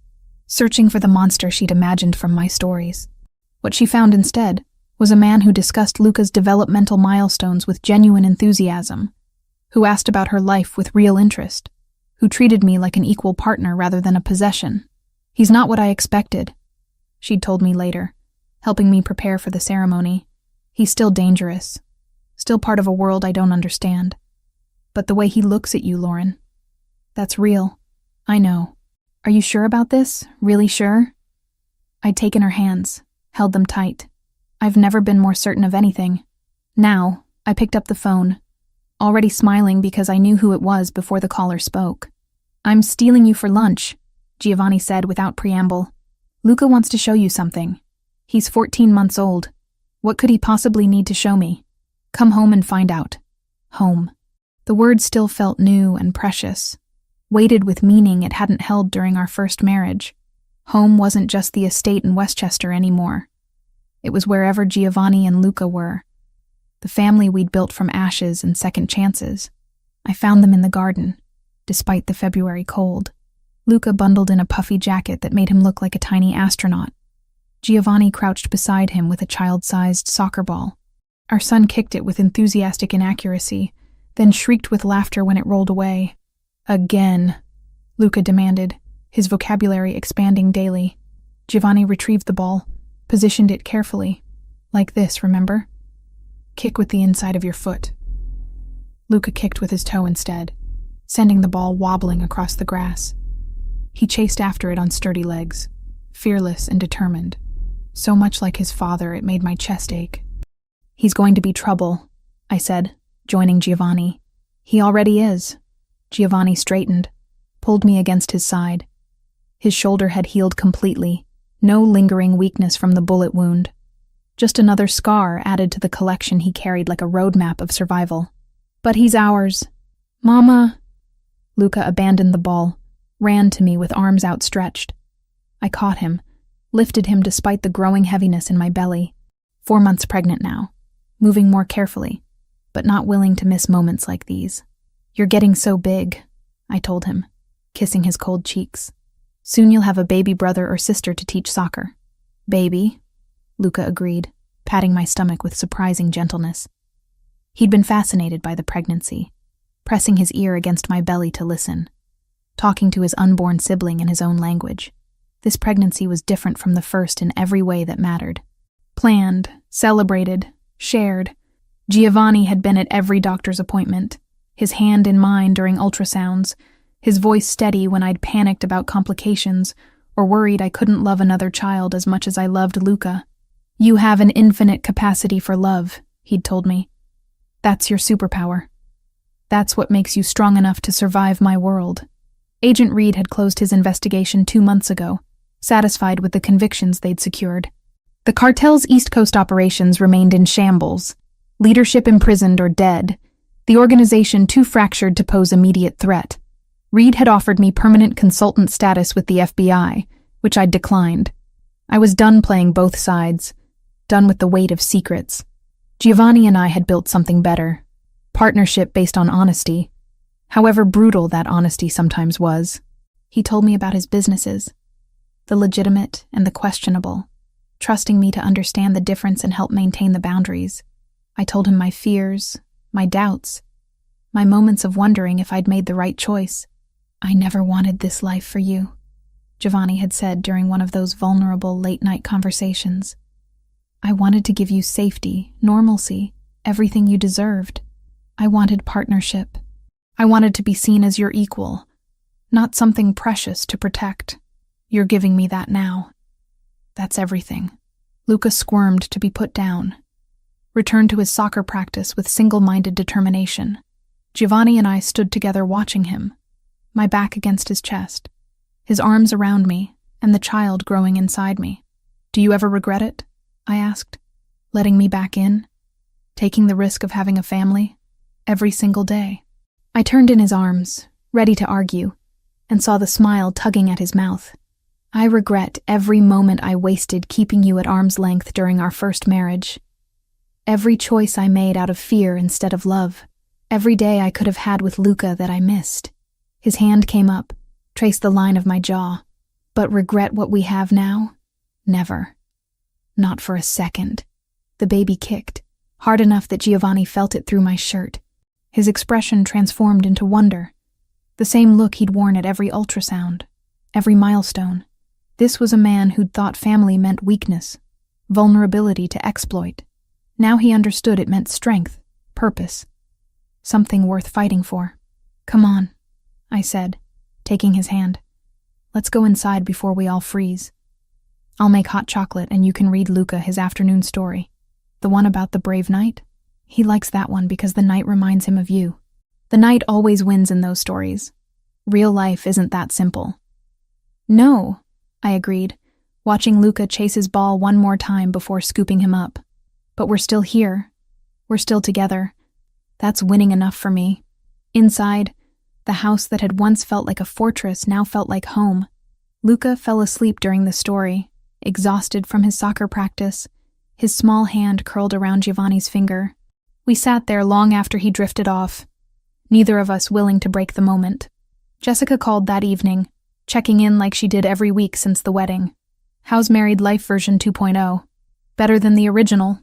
A: searching for the monster she'd imagined from my stories. What she found instead was a man who discussed Luca's developmental milestones with genuine enthusiasm, who asked about her life with real interest, who treated me like an equal partner rather than a possession. He's not what I expected, she'd told me later, helping me prepare for the ceremony. He's still dangerous, still part of a world I don't understand. But the way he looks at you, Lauren, that's real. I know. Are you sure about this? Really sure? I'd taken her hands, held them tight. I've never been more certain of anything. Now, I picked up the phone, already smiling because I knew who it was before the caller spoke. I'm stealing you for lunch, Giovanni said without preamble. Luca wants to show you something. He's 14 months old. What could he possibly need to show me? Come home and find out. Home. The word still felt new and precious, weighted with meaning it hadn't held during our first marriage. Home wasn't just the estate in Westchester anymore. It was wherever Giovanni and Luca were. The family we'd built from ashes and second chances. I found them in the garden, despite the February cold. Luca bundled in a puffy jacket that made him look like a tiny astronaut. Giovanni crouched beside him with a child-sized soccer ball. Our son kicked it with enthusiastic inaccuracy, then shrieked with laughter when it rolled away. Again, Luca demanded, his vocabulary expanding daily. Giovanni retrieved the ball, positioned it carefully. Like this, remember? Kick with the inside of your foot. Luca kicked with his toe instead, sending the ball wobbling across the grass. He chased after it on sturdy legs, fearless and determined. So much like his father, it made my chest ache. He's going to be trouble, I said, joining Giovanni. He already is. Giovanni straightened, pulled me against his side. His shoulder had healed completely, no lingering weakness from the bullet wound. Just another scar added to the collection he carried like a roadmap of survival. But he's ours. Mama. Luca abandoned the ball, ran to me with arms outstretched. I caught him, lifted him despite the growing heaviness in my belly. 4 months pregnant now, moving more carefully, but not willing to miss moments like these. You're getting so big, I told him, kissing his cold cheeks. Soon you'll have a baby brother or sister to teach soccer. Baby, Luca agreed, patting my stomach with surprising gentleness. He'd been fascinated by the pregnancy, pressing his ear against my belly to listen, talking to his unborn sibling in his own language. This pregnancy was different from the first in every way that mattered. Planned, celebrated, shared. Giovanni had been at every doctor's appointment, his hand in mine during ultrasounds, his voice steady when I'd panicked about complications or worried I couldn't love another child as much as I loved Luca. You have an infinite capacity for love, he'd told me. That's your superpower. That's what makes you strong enough to survive my world. Agent Reed had closed his investigation 2 months ago, satisfied with the convictions they'd secured. The cartel's East Coast operations remained in shambles, leadership imprisoned or dead, the organization too fractured to pose immediate threat. Reed had offered me permanent consultant status with the FBI, which I'd declined. I was done playing both sides, done with the weight of secrets. Giovanni and I had built something better, partnership based on honesty, however brutal that honesty sometimes was. He told me about his businesses, the legitimate and the questionable, trusting me to understand the difference and help maintain the boundaries. I told him my fears, my doubts, my moments of wondering if I'd made the right choice. "I never wanted this life for you," Giovanni had said during one of those vulnerable late-night conversations. "I wanted to give you safety, normalcy, everything you deserved. I wanted partnership. I wanted to be seen as your equal, not something precious to protect. You're giving me that now. That's everything." Luca squirmed to be put down, returned to his soccer practice with single-minded determination. Giovanni and I stood together watching him, my back against his chest, his arms around me, and the child growing inside me. "Do you ever regret it?" I asked, "letting me back in, taking the risk of having a family, every single day?" I turned in his arms, ready to argue, and saw the smile tugging at his mouth. "I regret every moment I wasted keeping you at arm's length during our first marriage. Every choice I made out of fear instead of love. Every day I could have had with Luca that I missed." His hand came up, traced the line of my jaw. "But regret what we have now? Never. Not for a second." The baby kicked, hard enough that Giovanni felt it through my shirt. His expression transformed into wonder, the same look he'd worn at every ultrasound, every milestone. This was a man who'd thought family meant weakness, vulnerability to exploit. Now he understood it meant strength, purpose, something worth fighting for. "Come on," I said, taking his hand. "Let's go inside before we all freeze. I'll make hot chocolate and you can read Luca his afternoon story. The one about the brave knight? He likes that one because the knight reminds him of you. The knight always wins in those stories. Real life isn't that simple." "No," I agreed, watching Luca chase his ball one more time before scooping him up. "But we're still here. We're still together. That's winning enough for me." Inside, the house that had once felt like a fortress now felt like home. Luca fell asleep during the story, exhausted from his soccer practice, his small hand curled around Giovanni's finger. We sat there long after he drifted off, neither of us willing to break the moment. Jessica called that evening, checking in like she did every week since the wedding. "How's Married Life version 2.0? "Better than the original,"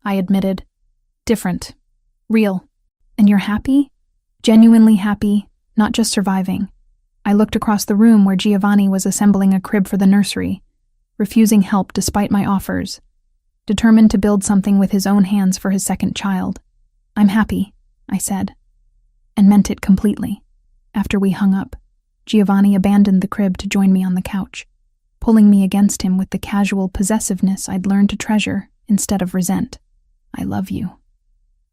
A: I admitted. "Different. Real. And you're happy?" "Genuinely happy, not just surviving." I looked across the room where Giovanni was assembling a crib for the nursery, refusing help despite my offers, determined to build something with his own hands for his second child. "I'm happy," I said, and meant it completely. After we hung up, Giovanni abandoned the crib to join me on the couch, pulling me against him with the casual possessiveness I'd learned to treasure instead of resent. "I love you,"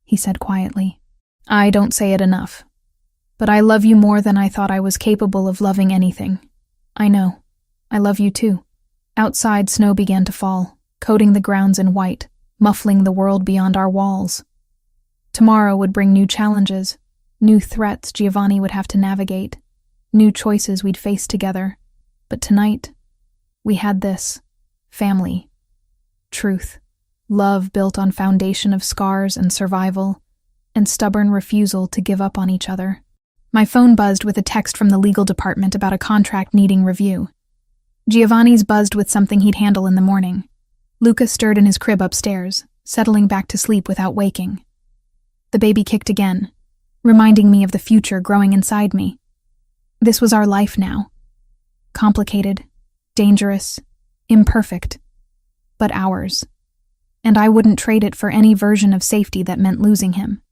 A: he said quietly. "I don't say it enough. But I love you more than I thought I was capable of loving anything. I know. I love you too." Outside, snow began to fall, coating the grounds in white, muffling the world beyond our walls. Tomorrow would bring new challenges, new threats Giovanni would have to navigate, new choices we'd face together. But tonight, we had this: family, truth, love built on foundation of scars and survival, and stubborn refusal to give up on each other. My phone buzzed with a text from the legal department about a contract needing review. Giovanni's buzzed with something he'd handle in the morning. Luca stirred in his crib upstairs, settling back to sleep without waking. The baby kicked again, reminding me of the future growing inside me. This was our life now. Complicated, dangerous, imperfect, but ours. And I wouldn't trade it for any version of safety that meant losing him.